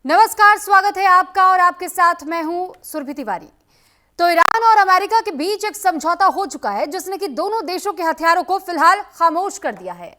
नमस्कार, स्वागत है आपका और आपके साथ मैं हूं सुरभि तिवारी। तो ईरान और अमेरिका के बीच एक समझौता हो चुका है जिसने कि दोनों देशों के हथियारों को फिलहाल खामोश कर दिया है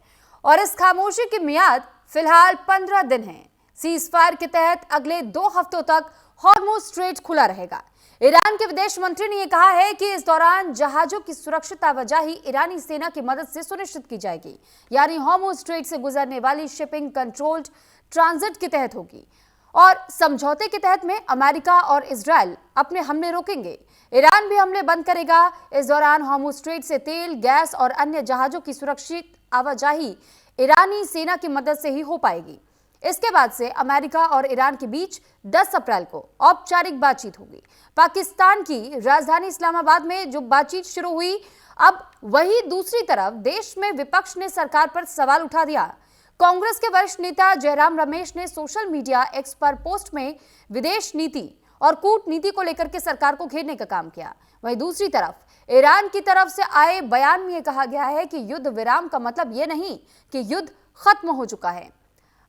और इस खामोशी की मियाद फिलहाल 15 दिन है। सीज फायर के तहत अगले 2 हफ्तों तक हॉर्मुज स्ट्रेट खुला रहेगा। ईरान के विदेश मंत्री ने यह कहा है कि इस दौरान जहाजों की सुरक्षित आवाजाही ईरानी सेना की मदद से सुनिश्चित की जाएगी, यानी हॉर्मुज स्ट्रेट से गुजरने वाली शिपिंग कंट्रोल्ड ट्रांजिट के तहत होगी और समझौते के तहत में अमेरिका और इजराइल अपने हमले रोकेंगे। ईरान भी हमले बंद करेगा। इस दौरान हॉर्मुज स्ट्रेट से तेल, गैस और अन्य जहाजों की सुरक्षित आवाजाही ईरानी सेना की मदद से ही हो पाएगी। इसके बाद से अमेरिका और ईरान के बीच 10 अप्रैल को औपचारिक बातचीत होगी। पाकिस्तान की राजधानी इस्लामाबाद में जो बातचीत शुरू हुई, अब वही दूसरी तरफ देश में विपक्ष ने सरकार पर सवाल उठा दिया। कांग्रेस के वरिष्ठ नेता जयराम रमेश ने सोशल मीडिया एक्स पर पोस्ट में विदेश नीति और कूटनीति को लेकर के सरकार को घेरने का काम किया। वहीं दूसरी तरफ ईरान की तरफ से आए बयान में यह कहा गया है कि युद्ध विराम का मतलब यह नहीं कि युद्ध खत्म हो चुका है।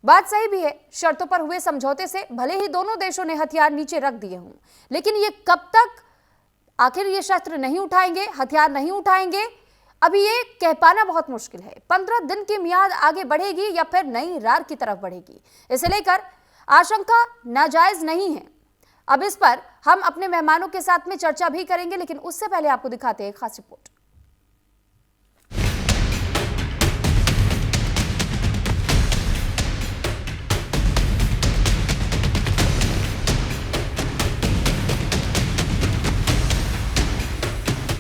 बात सही भी है, शर्तों पर हुए समझौते से भले ही दोनों देशों ने हथियार नीचे रख दिए हों, लेकिन ये कब तक आखिर ये शस्त्र नहीं उठाएंगे, हथियार नहीं उठाएंगे, अभी ये कह पाना बहुत मुश्किल है। 15 दिन की मियाद आगे बढ़ेगी या फिर नई रार की तरफ बढ़ेगी, इसे लेकर आशंका नाजायज नहीं है। अब इस पर हम अपने मेहमानों के साथ में चर्चा भी करेंगे, लेकिन उससे पहले आपको दिखाते हैं एक खास रिपोर्ट।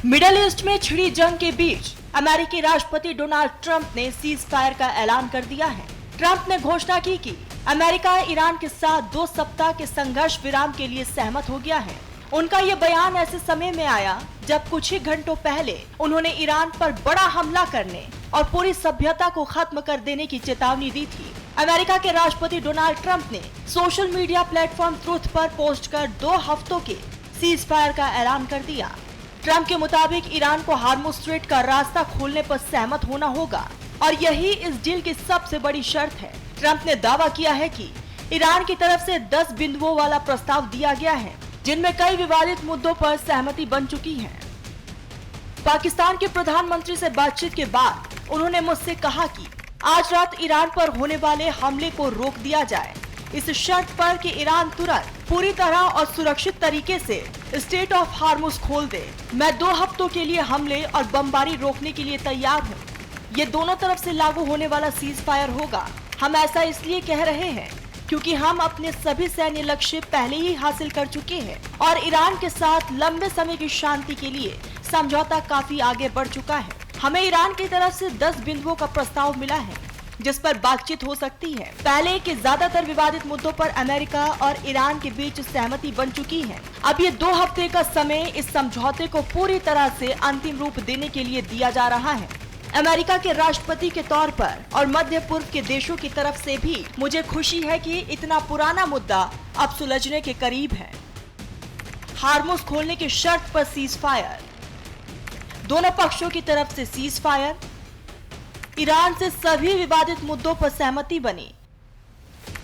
मिडल ईस्ट में छिड़ी जंग के बीच अमेरिकी राष्ट्रपति डोनाल्ड ट्रंप ने सीज फायर का ऐलान कर दिया है। ट्रंप ने घोषणा की कि अमेरिका ईरान के साथ 2 सप्ताह के संघर्ष विराम के लिए सहमत हो गया है। उनका ये बयान ऐसे समय में आया जब कुछ ही घंटों पहले उन्होंने ईरान पर बड़ा हमला करने और पूरी सभ्यता को खत्म कर देने की चेतावनी दी थी। अमेरिका के राष्ट्रपति डोनाल्ड ट्रंप ने सोशल मीडिया प्लेटफॉर्म ट्रूथ पर पोस्ट कर 2 हफ्तों के सीज फायर का ऐलान कर दिया। ट्रंप के मुताबिक ईरान को हार्मुज स्ट्रेट का रास्ता खोलने पर सहमत होना होगा और यही इस डील की सबसे बड़ी शर्त है। ट्रंप ने दावा किया है कि ईरान की तरफ से 10 बिंदुओं वाला प्रस्ताव दिया गया है, जिनमें कई विवादित मुद्दों पर सहमति बन चुकी है। पाकिस्तान के प्रधानमंत्री से बातचीत के बाद उन्होंने मुझसे कहा कि आज रात ईरान पर होने वाले हमले को रोक दिया जाए, इस शर्त पर कि ईरान तुरंत पूरी तरह और सुरक्षित तरीके से स्टेट ऑफ हार्मुज खोल दे। मैं 2 हफ्तों के लिए हमले और बमबारी रोकने के लिए तैयार हूँ। ये दोनों तरफ से लागू होने वाला सीज फायर होगा। हम ऐसा इसलिए कह रहे हैं क्योंकि हम अपने सभी सैन्य लक्ष्य पहले ही हासिल कर चुके हैं और ईरान के साथ लंबे समय की शांति के लिए समझौता काफी आगे बढ़ चुका है। हमें ईरान की तरफ से 10 बिंदुओं का प्रस्ताव मिला है जिस पर बातचीत हो सकती है। पहले के ज्यादातर विवादित मुद्दों पर अमेरिका और ईरान के बीच सहमति बन चुकी है। अब ये 2 हफ्ते का समय इस समझौते को पूरी तरह से अंतिम रूप देने के लिए दिया जा रहा है। अमेरिका के राष्ट्रपति के तौर पर और मध्य पूर्व के देशों की तरफ से भी मुझे खुशी है कि इतना पुराना मुद्दा अब सुलझने के करीब है। हार्मुज खोलने की शर्त पर सीज फायर, दोनों पक्षों की तरफ से सीज फायर, ईरान से सभी विवादित मुद्दों पर सहमति बनी।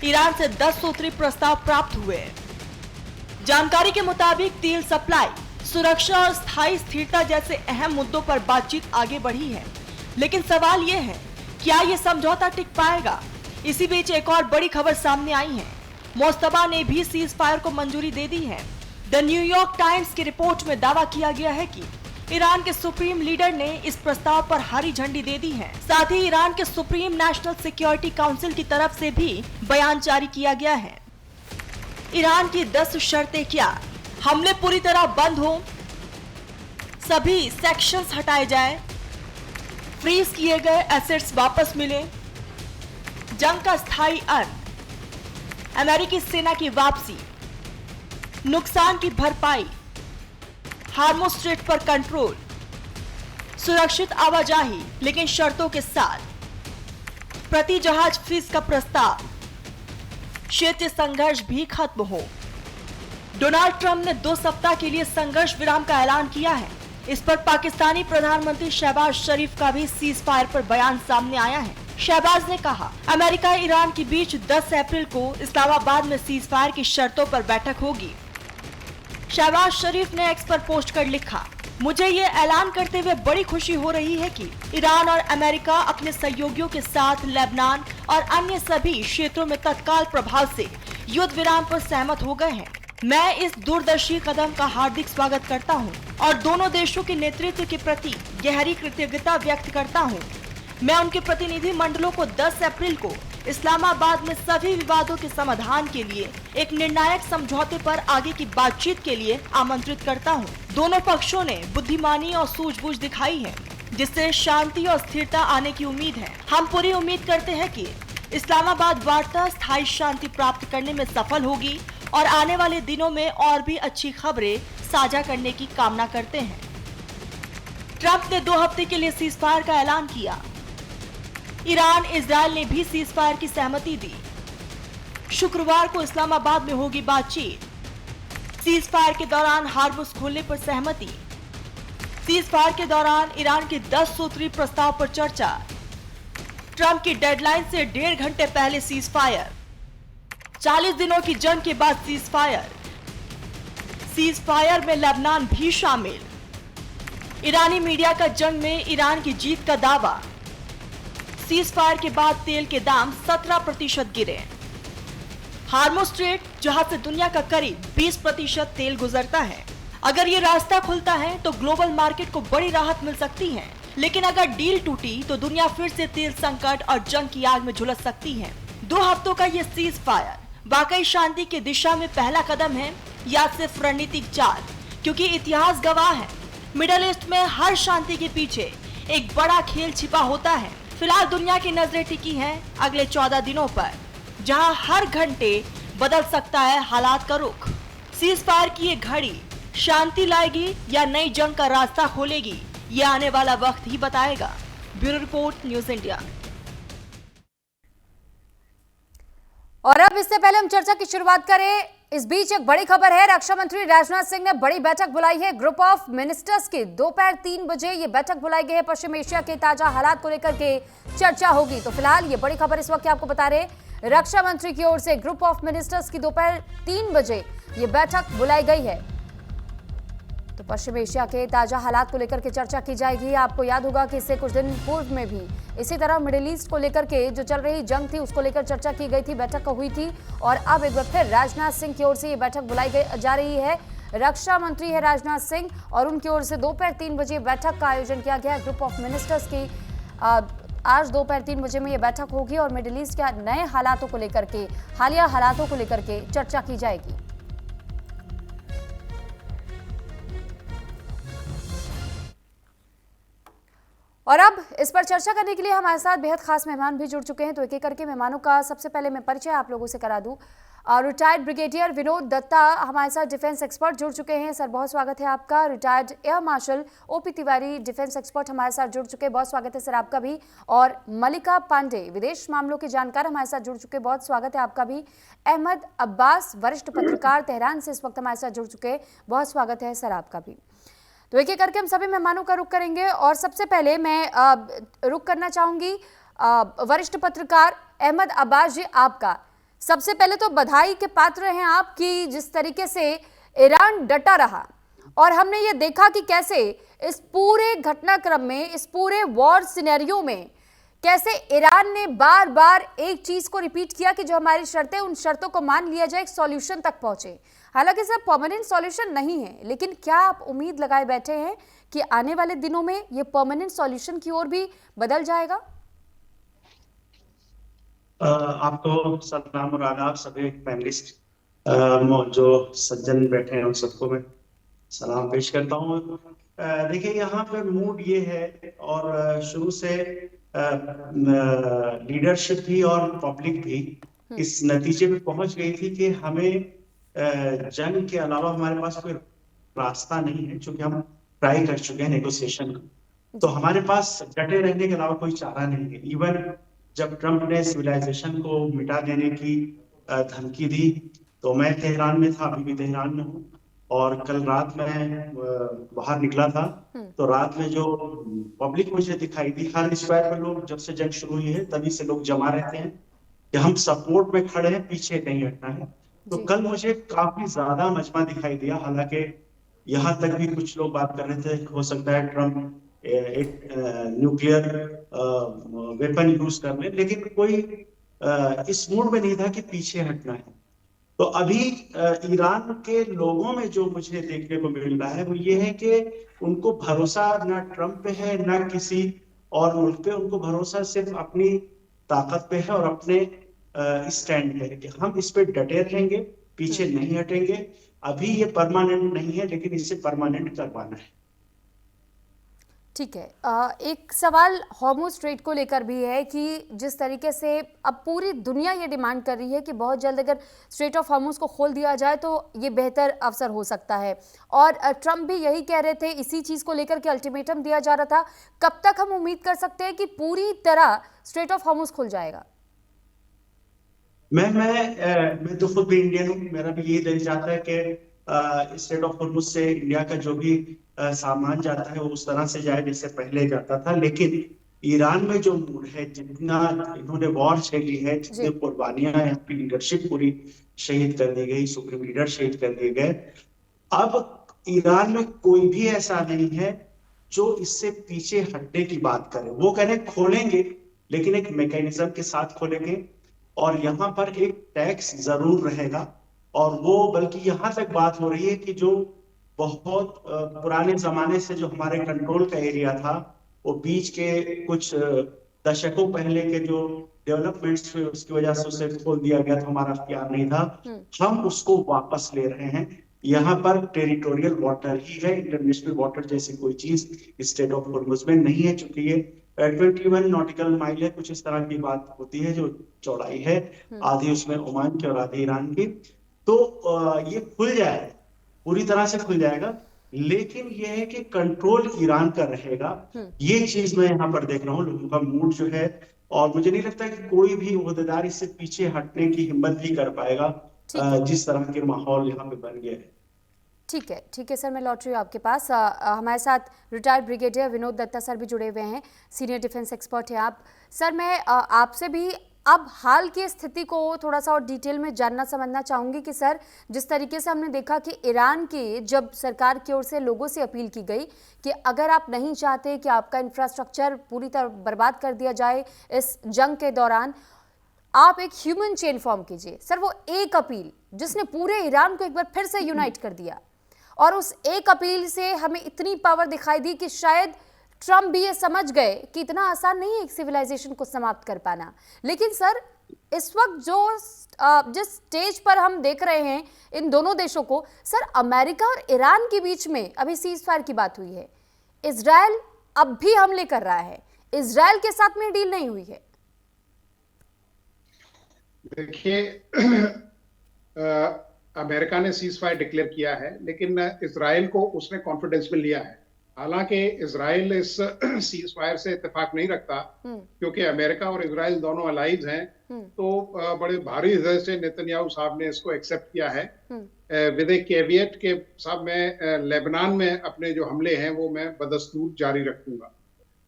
ईरान से 10 सूत्री प्रस्ताव प्राप्त हुए। जानकारी के मुताबिक तेल सप्लाई, सुरक्षा और स्थायी स्थिरता जैसे अहम मुद्दों पर बातचीत आगे बढ़ी है, लेकिन सवाल ये है, क्या ये समझौता टिक पाएगा? इसी बीच एक और बड़ी खबर सामने आई है। मोस्तबा ने भी सीज फायर को मंजूरी दे दी है। द न्यूयॉर्क टाइम्स की रिपोर्ट में दावा किया गया है कि ईरान के सुप्रीम लीडर ने इस प्रस्ताव पर हरी झंडी दे दी है। साथ ही ईरान के सुप्रीम नेशनल सिक्योरिटी काउंसिल की तरफ से भी बयान जारी किया गया है। ईरान की 10 शर्तें क्या? हमले पूरी तरह बंद हो, सभी सेक्शंस हटाए जाएं, फ्रीज किए गए एसेट्स वापस मिले, जंग का स्थायी अंत, अमेरिकी सेना की वापसी, नुकसान की भरपाई, हार्मुज स्ट्रेट पर कंट्रोल, सुरक्षित आवाजाही लेकिन शर्तों के साथ, प्रति जहाज फीस का प्रस्ताव, क्षेत्रीय संघर्ष भी खत्म हो। डोनाल्ड ट्रंप ने 2 सप्ताह के लिए संघर्ष विराम का ऐलान किया है। इस पर पाकिस्तानी प्रधानमंत्री शहबाज शरीफ का भी सीज फायर पर बयान सामने आया है। शहबाज ने कहा, अमेरिका ईरान के बीच 10 अप्रैल को इस्लामाबाद में सीज फायर की शर्तों पर बैठक होगी। शहबाज शरीफ ने एक्स पर पोस्ट कर लिखा, मुझे ये ऐलान करते हुए बड़ी खुशी हो रही है कि ईरान और अमेरिका अपने सहयोगियों के साथ लेबनान और अन्य सभी क्षेत्रों में तत्काल प्रभाव से युद्ध विराम पर सहमत हो गए हैं। मैं इस दूरदर्शी कदम का हार्दिक स्वागत करता हूं और दोनों देशों के नेतृत्व के प्रति गहरी कृतज्ञता व्यक्त करता हूं। मैं उनके प्रतिनिधि मंडलों को 10 अप्रैल को इस्लामाबाद में सभी विवादों के समाधान के लिए एक निर्णायक समझौते पर आगे की बातचीत के लिए आमंत्रित करता हूं। दोनों पक्षों ने बुद्धिमानी और सूझबूझ दिखाई है, जिससे शांति और स्थिरता आने की उम्मीद है। हम पूरी उम्मीद करते हैं कि इस्लामाबाद वार्ता स्थायी शांति प्राप्त करने में सफल होगी और आने वाले दिनों में और भी अच्छी खबरें साझा करने की कामना करते हैं। ट्रंप ने 2 हफ्ते के लिए सीज फायर का ऐलान किया। ईरान इजरायल ने भी सीज फायर की सहमति दी। शुक्रवार को इस्लामाबाद में होगी बातचीत। सीज फायर के दौरान हार्मुज खोलने पर सहमति। सीज फायर के दौरान ईरान के 10 सूत्री प्रस्ताव पर चर्चा। ट्रंप की डेडलाइन से 1.5 घंटे पहले सीज फायर। 40 दिनों की जंग के बाद सीज फायर। सीज फायर में लेबनान भी शामिल। ईरानी मीडिया का जंग में ईरान की जीत का दावा। सीज फायर के बाद तेल के दाम 17% गिरे। हार्मुज स्ट्रेट, जहां से दुनिया का करीब 20% तेल गुजरता है, अगर ये रास्ता खुलता है तो ग्लोबल मार्केट को बड़ी राहत मिल सकती है। लेकिन अगर डील टूटी तो दुनिया फिर से तेल संकट और जंग की आग में झुलस सकती है। 2 हफ्तों का ये सीज फायर वाकई शांति की दिशा में पहला कदम है या सिर्फ रणनीतिक चाल? क्योंकि इतिहास गवाह है, मिडिल ईस्ट में हर शांति के पीछे एक बड़ा खेल छिपा होता है। फिलहाल दुनिया की नजरें टिकी हैं अगले 14 दिनों पर, जहां हर घंटे बदल सकता है हालात का रुख। सीज फायर की ये घड़ी शांति लाएगी या नई जंग का रास्ता खोलेगी, ये आने वाला वक्त ही बताएगा। Bureau report, news India. और अब इससे पहले हम चर्चा की शुरुआत करें, इस बीच एक बड़ी खबर है। रक्षा मंत्री राजनाथ सिंह ने बड़ी बैठक बुलाई है। ग्रुप ऑफ मिनिस्टर्स की दोपहर 3 बजे ये बैठक बुलाई गई है। पश्चिम एशिया के ताजा हालात को लेकर के चर्चा होगी। तो फिलहाल ये बड़ी खबर इस वक्त आपको बता रहे, रक्षा मंत्री की ओर से ग्रुप ऑफ मिनिस्टर्स की दोपहर 3 बजे ये बैठक बुलाई गई है। तो पश्चिम एशिया के ताजा हालात को लेकर के चर्चा की जाएगी। आपको याद होगा कि इससे कुछ दिन पूर्व में भी इसी तरह मिडिल ईस्ट को लेकर के जो चल रही जंग थी उसको लेकर चर्चा की गई थी, बैठक हुई थी। और अब एक बार फिर राजनाथ सिंह की ओर से ये बैठक बुलाई जा रही है। रक्षा मंत्री है राजनाथ सिंह और उनकी ओर से दोपहर 3 बजे बैठक का आयोजन किया गया है। ग्रुप ऑफ मिनिस्टर्स की आज दोपहर 3 बजे में ये बैठक होगी और मिडिल ईस्ट के नए हालातों को लेकर के, हालिया हालातों को लेकर के चर्चा की जाएगी। और अब इस पर चर्चा करने के लिए हमारे साथ बेहद खास मेहमान भी जुड़ चुके हैं। तो एक एक करके मेहमानों का सबसे पहले मैं परिचय आप लोगों से करा दूं। रिटायर्ड ब्रिगेडियर विनोद दत्ता हमारे साथ डिफेंस एक्सपर्ट जुड़ चुके हैं। सर बहुत स्वागत है आपका। Retired air marshal OP Tiwari defence expert हमारे साथ जुड़ चुके हैं, बहुत स्वागत है सर आपका भी। और मलिका पांडे विदेश मामलों के जानकार हमारे साथ जुड़ चुके हैं, बहुत स्वागत है आपका भी। अहमद अब्बास वरिष्ठ पत्रकार तेहरान से इस वक्त हमारे साथ जुड़ चुके हैं, बहुत स्वागत है सर आपका भी। तो एक एक करके हम सभी मेहमानों का रुख करेंगे और सबसे पहले मैं रुख करना चाहूंगी वरिष्ठ पत्रकार अहमद अब्बास जी आपका। सबसे पहले तो बधाई के पात्र हैं आप कि जिस तरीके से ईरान डटा रहा और हमने ये देखा कि कैसे इस पूरे घटनाक्रम में, इस पूरे वॉर सिनेरियो में कैसे ईरान ने बार बार एक चीज को रिपीट किया कि जो हमारी शर्तें, उन शर्तों को मान लिया जाए, एक सॉल्यूशन तक पहुंचे। हालांकि सर परमानेंट सॉल्यूशन नहीं है, लेकिन क्या आप उम्मीद लगाए बैठे हैं कि आने वाले दिनों में ये परमानेंट सॉल्यूशन की ओर भी बदल जाएगा? आपको सलाम और आदाब सभी पैनलिस्ट जो सज्जन बैठे हैं उन सबको मैं सलाम पेश करता हूँ। देखिए यहाँ पे मूड ये है और शुरू से लीडरशिप भी और पब्लिक भी इस नतीजे पे पहुंच गई थी कि हमें जंग के अलावा हमारे पास कोई रास्ता नहीं है, क्योंकि हम ट्राई कर चुके हैं नेगोशिएशन को। तो हमारे पास डटे रहने के अलावा कोई चारा नहीं है। इवन जब ट्रंप ने सिविलाइजेशन को मिटा देने की धमकी दी तो मैं तेहरान में था, अभी भी तेहरान में हूँ, और कल रात में बाहर निकला था, तो रात में जो पब्लिक मुझे दिखाई दी, हर स्क्वायर पे लोग, जब से जंग शुरू हुई है तभी से लोग जमा रहते हैं कि हम सपोर्ट में खड़े हैं, पीछे नहीं हटना है। तो जी। कल मुझे काफी ज्यादा मजमा दिखाई दिया। हालांकि यहाँ तक भी कुछ लोग बात कर रहे थे, हो सकता है ट्रम्प एक न्यूक्लियर वेपन यूज कर ले, लेकिन कोई इस मूड में नहीं था कि पीछे हटना है। तो अभी ईरान के लोगों में जो मुझे देखने को मिल रहा है वो ये है कि उनको भरोसा ना ट्रम्प पे है ना किसी और मुल्क पे, उनको भरोसा सिर्फ अपनी ताकत पे है और अपने स्टैंड पे है कि हम इस पे डटे रहेंगे, पीछे नहीं हटेंगे। अभी ये परमानेंट नहीं है, लेकिन इसे परमानेंट करवाना है। ठीक है। एक सवाल हॉर्मुज स्ट्रेट को लेकर भी है कि जिस तरीके से अब पूरी दुनिया ये डिमांड कर रही है कि बहुत जल्द अगर स्ट्रेट ऑफ हॉर्मुज को खोल दिया जाए तो ये बेहतर अवसर हो सकता है, और ट्रम्प भी यही कह रहे थे, इसी चीज़ को लेकर के अल्टीमेटम दिया जा रहा था। कब तक हम उम्मीद कर सकते हैं कि पूरी तरह स्ट्रेट ऑफ हॉर्मुज खुल जाएगा? मैं तो खुद भी इंडियन हूँ, मेरा भी यही दिल चाहता है कि स्टेट ऑफ हॉर्मुज से इंडिया का जो भी सामान जाता है वो उस तरह से जाए जैसे पहले जाता था। लेकिन ईरान में जो मूड है, जितना इन्होंने वॉर झेली है, जितनी जी। कुर्बानियां हैं, अपनी लीडरशिप पूरी शहीद कर दी गई, सुप्रीम लीडर शहीद कर दिए गए, अब ईरान में कोई भी ऐसा नहीं है जो इससे पीछे हटने की बात करे। वो कह रहे खोलेंगे, लेकिन एक मैकेनिज्म के साथ खोलेंगे, और यहाँ पर एक टैक्स जरूर रहेगा। और वो बल्कि यहाँ तक बात हो रही है कि जो बहुत पुराने जमाने से जो हमारे कंट्रोल का एरिया था, वो बीच के कुछ दशकों पहले के जो डेवलपमेंट्स हुए उसकी वजह से उसे खोल दिया गया था, हमारा अख्तियार नहीं था, हम उसको वापस ले रहे हैं। यहाँ पर टेरिटोरियल वाटर ही है, इंटरनेशनल वाटर जैसी कोई चीज स्टेट ऑफ हॉर्मुज में नहीं है, चूंकि ये 21 नॉटिकल माइल है, कुछ इस तरह की बात होती है जो चौड़ाई है, आधी उसमें ओमान की और आधी ईरान की। तो ये खुल जाएगा, पूरी तरह से खुल जाएगा, लेकिन ये है कि कंट्रोल ईरान का रहेगा। ये चीज मैं यहाँ पर देख रहा हूँ, लोगों का मूड जो है, और मुझे नहीं लगता कि कोई भी ओहदेदार इससे पीछे हटने की हिम्मत भी कर पाएगा, ठीक है। जिस तरह के माहौल यहाँ पे बन गया है। ठीक है सर, मैं लौट रही हूँ आपके पास। हमारे साथ retired brigadier Vinod Dutta sir भी जुड़े हुए हैं, सीनियर डिफेंस एक्सपर्ट हैं आप। सर, मैं आपसे भी अब हाल की स्थिति को थोड़ा सा और डिटेल में जानना समझना चाहूँगी कि सर, जिस तरीके से हमने देखा कि ईरान की जब सरकार की ओर से लोगों से अपील की गई कि अगर आप नहीं चाहते कि आपका इंफ्रास्ट्रक्चर पूरी तरह बर्बाद कर दिया जाए इस जंग के दौरान, आप एक ह्यूमन चेन फॉर्म कीजिए। सर, वो एक अपील जिसने पूरे ईरान को एक बार फिर से यूनाइट कर दिया, और उस एक अपील से हमें इतनी पावर दिखाई दी कि शायद ट्रम्प भी ये समझ गए कि इतना आसान नहीं है एक सिविलाइजेशन को समाप्त कर पाना। लेकिन सर, इस वक्त जिस स्टेज पर हम देख रहे हैं इन दोनों देशों को, सर, अमेरिका और ईरान के बीच में अभी सीज फायर की बात हुई है, इजराइल अब भी हमले कर रहा है, इजराइल के साथ में डील नहीं हुई है। देखिए, अमेरिका ने सीज फायर डिक्लेयर किया है, लेकिन इजराइल को उसने कॉन्फिडेंस में लिया है। हालांकि इजराइल इस सीज फायर से इत्तेफाक नहीं रखता, क्योंकि अमेरिका और इजराइल दोनों अलाइज हैं। तो बड़े भारी हृदय से नेतन्याहू साहब ने इसको एक्सेप्ट किया है, विद ए कैविएट के साहब, मैं लेबनान में अपने जो हमले हैं वो मैं बदस्तूर जारी रखूंगा।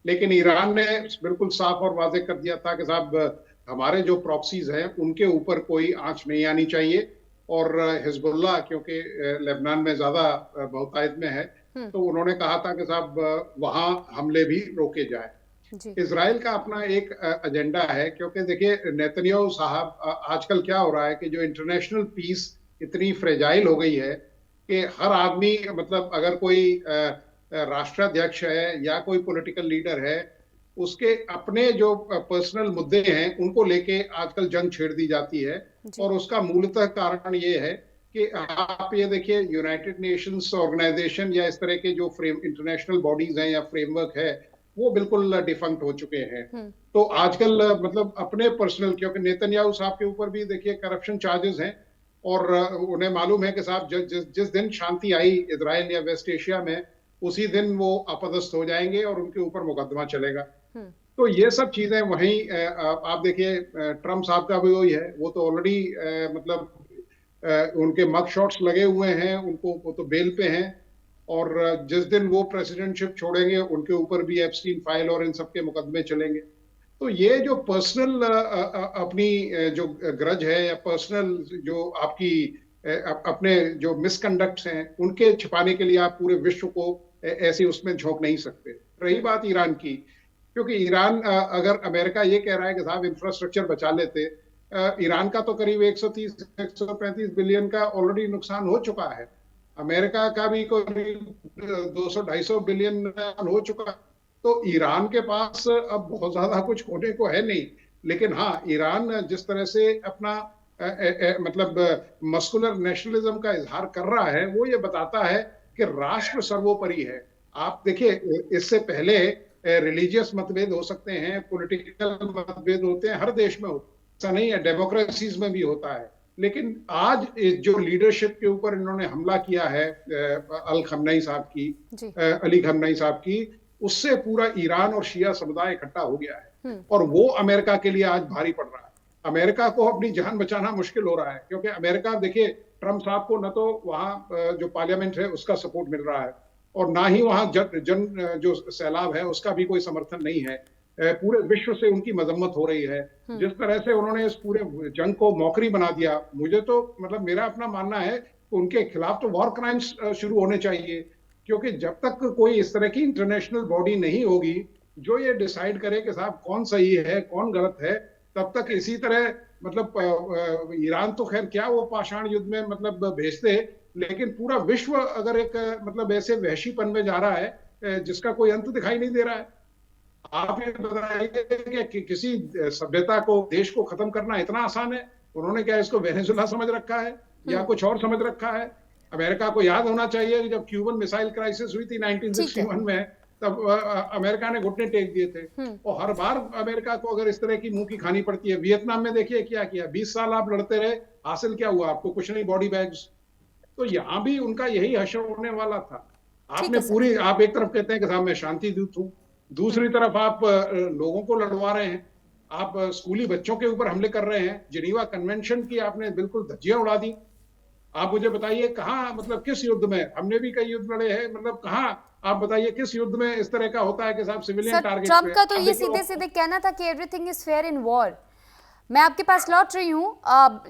लेकिन ईरान ने बिल्कुल साफ और वाज़ेह कर दिया था कि साहब, हमारे जो प्रॉक्सीज हैं उनके ऊपर कोई आंच नहीं आनी चाहिए, और हिजबुल्लाह क्योंकि लेबनान में ज्यादा बहुतायत में है, तो उन्होंने कहा था कि साहब वहां हमले भी रोके जाए। इजराइल का अपना एक एजेंडा है, क्योंकि देखिए नेतन्याहू साहब, आजकल क्या हो रहा है कि जो इंटरनेशनल पीस इतनी फ्रेजाइल हो गई है कि हर आदमी, मतलब अगर कोई राष्ट्राध्यक्ष है या कोई पॉलिटिकल लीडर है, उसके अपने जो पर्सनल मुद्दे हैं उनको लेके आजकल जंग छेड़ दी जाती है। और उसका मूलतः कारण ये है कि आप ये देखिए, यूनाइटेड नेशंस ऑर्गेनाइजेशन या इस तरह के जो इंटरनेशनल बॉडीज हैं या फ्रेमवर्क है, वो बिल्कुल डिफंक्ट हो चुके हैं। तो आजकल मतलब अपने पर्सनल, क्योंकि नेतन्याहू साहब के ऊपर भी देखिए करप्शन चार्जेस हैं, और उन्हें मालूम है कि साहब जिस दिन शांति आई इजराइल या वेस्ट एशिया में, उसी दिन वो अपदस्थ हो जाएंगे और उनके ऊपर मुकदमा चलेगा। तो ये सब चीजें वहीं आप देखिए, ट्रम्प साहब का भी वही है, वो तो ऑलरेडी मतलब उनके मग शॉट्स लगे हुए हैं, उनको वो तो बेल पे हैं, और जिस दिन वो प्रेसिडेंटशिप छोड़ेंगे उनके ऊपर भी एप्स्टीन फाइल और इन सब के मुकदमे चलेंगे। तो ये जो पर्सनल अपनी जो ग्रज है या पर्सनल जो आपकी अपने जो मिसकंडक्ट्स हैं उनके छिपाने के लिए आप पूरे विश्व को ऐसे उसमें झोंक नहीं सकते। रही बात ईरान की, क्योंकि ईरान अगर अमेरिका ये कह रहा है कि साहब इंफ्रास्ट्रक्चर बचा लेते, ईरान का तो करीब 130-135 बिलियन का ऑलरेडी नुकसान हो चुका है, अमेरिका का भी करीब 200-250 बिलियन नुकसान हो चुका है। तो ईरान के पास अब बहुत ज्यादा कुछ होने को है नहीं। लेकिन हाँ, ईरान जिस तरह से अपना मतलब मस्कुलर नेशनलिज्म का इजहार कर रहा है, वो ये बताता है कि राष्ट्र सर्वोपरि है। आप देखिए, इससे पहले रिलीजियस मतभेद हो सकते हैं, पॉलिटिकल मतभेद होते हैं, हर देश में होता है, ऐसा नहीं है, डेमोक्रेसीज में भी होता है। लेकिन आज जो लीडरशिप के ऊपर इन्होंने हमला किया है अली खamenei साहब की, उससे पूरा ईरान और शिया समुदाय इकट्ठा हो गया है, और वो अमेरिका के लिए आज भारी पड़ रहा है। अमेरिका को अपनी जान बचाना मुश्किल हो रहा है, क्योंकि अमेरिका देखिए, ट्रम्प साहब को न तो वहां जो पार्लियामेंट है उसका सपोर्ट मिल रहा है, और ना ही वहां जन जो सैलाब है उसका भी कोई समर्थन नहीं है। पूरे विश्व से उनकी मजम्मत हो रही है। जिस तरह से उन्होंने इस पूरे जंग को मौकरी बना दिया, मुझे तो मतलब मेरा अपना मानना है उनके खिलाफ तो वॉर क्राइम्स शुरू होने चाहिए, क्योंकि जब तक कोई इस तरह की इंटरनेशनल बॉडी नहीं होगी जो ये डिसाइड करे कि साहब कौन सही है कौन गलत है, तब तक इसी तरह मतलब ईरान तो खैर क्या वो पाषाण युद्ध में मतलब भेजते, लेकिन पूरा विश्व अगर एक मतलब ऐसे वहशीपन में जा रहा है जिसका कोई अंत दिखाई नहीं दे रहा है। आप ये बताइए कि किसी सभ्यता को, देश को खत्म करना इतना आसान है? उन्होंने क्या इसको वेनेजुला समझ रखा है या कुछ और समझ रखा है? अमेरिका को याद होना चाहिए कि जब क्यूबन मिसाइल क्राइसिस हुई थी 1961 में, तब अमेरिका ने घुटने टेक दिए थे, और हर बार अमेरिका को अगर इस तरह की मुंह की खानी पड़ती है। वियतनाम में देखिए क्या किया, 20 साल आप लड़ते रहे, हासिल क्या हुआ आपको? कुछ नहीं, बॉडी बैग्स। तो यहाँ भी उनका यही हश्र होने वाला था। आपने पूरी, आप एक तरफ कहते हैं कि साहब मैं शांति दूत हूँ, दूसरी तरफ आप लोगों को लड़वा रहे हैं, आप स्कूली बच्चों के ऊपर हमले कर रहे हैं, जिनीवा कन्वेंशन की आपने बिल्कुल धज्जियां उड़ा दी। आप मुझे बताइए कहाँ, मतलब किस युद्ध में, हमने भी कई युद्ध लड़े हैं, मतलब कहाँ आप बताइए किस युद्ध में इस तरह का होता है कि साहब सिविलियन टारगेट पे। ट्रम्प का तो ये सीधे सीधे कहना था कि everything is fair in war. मैं आपके पास लौट रही हूँ,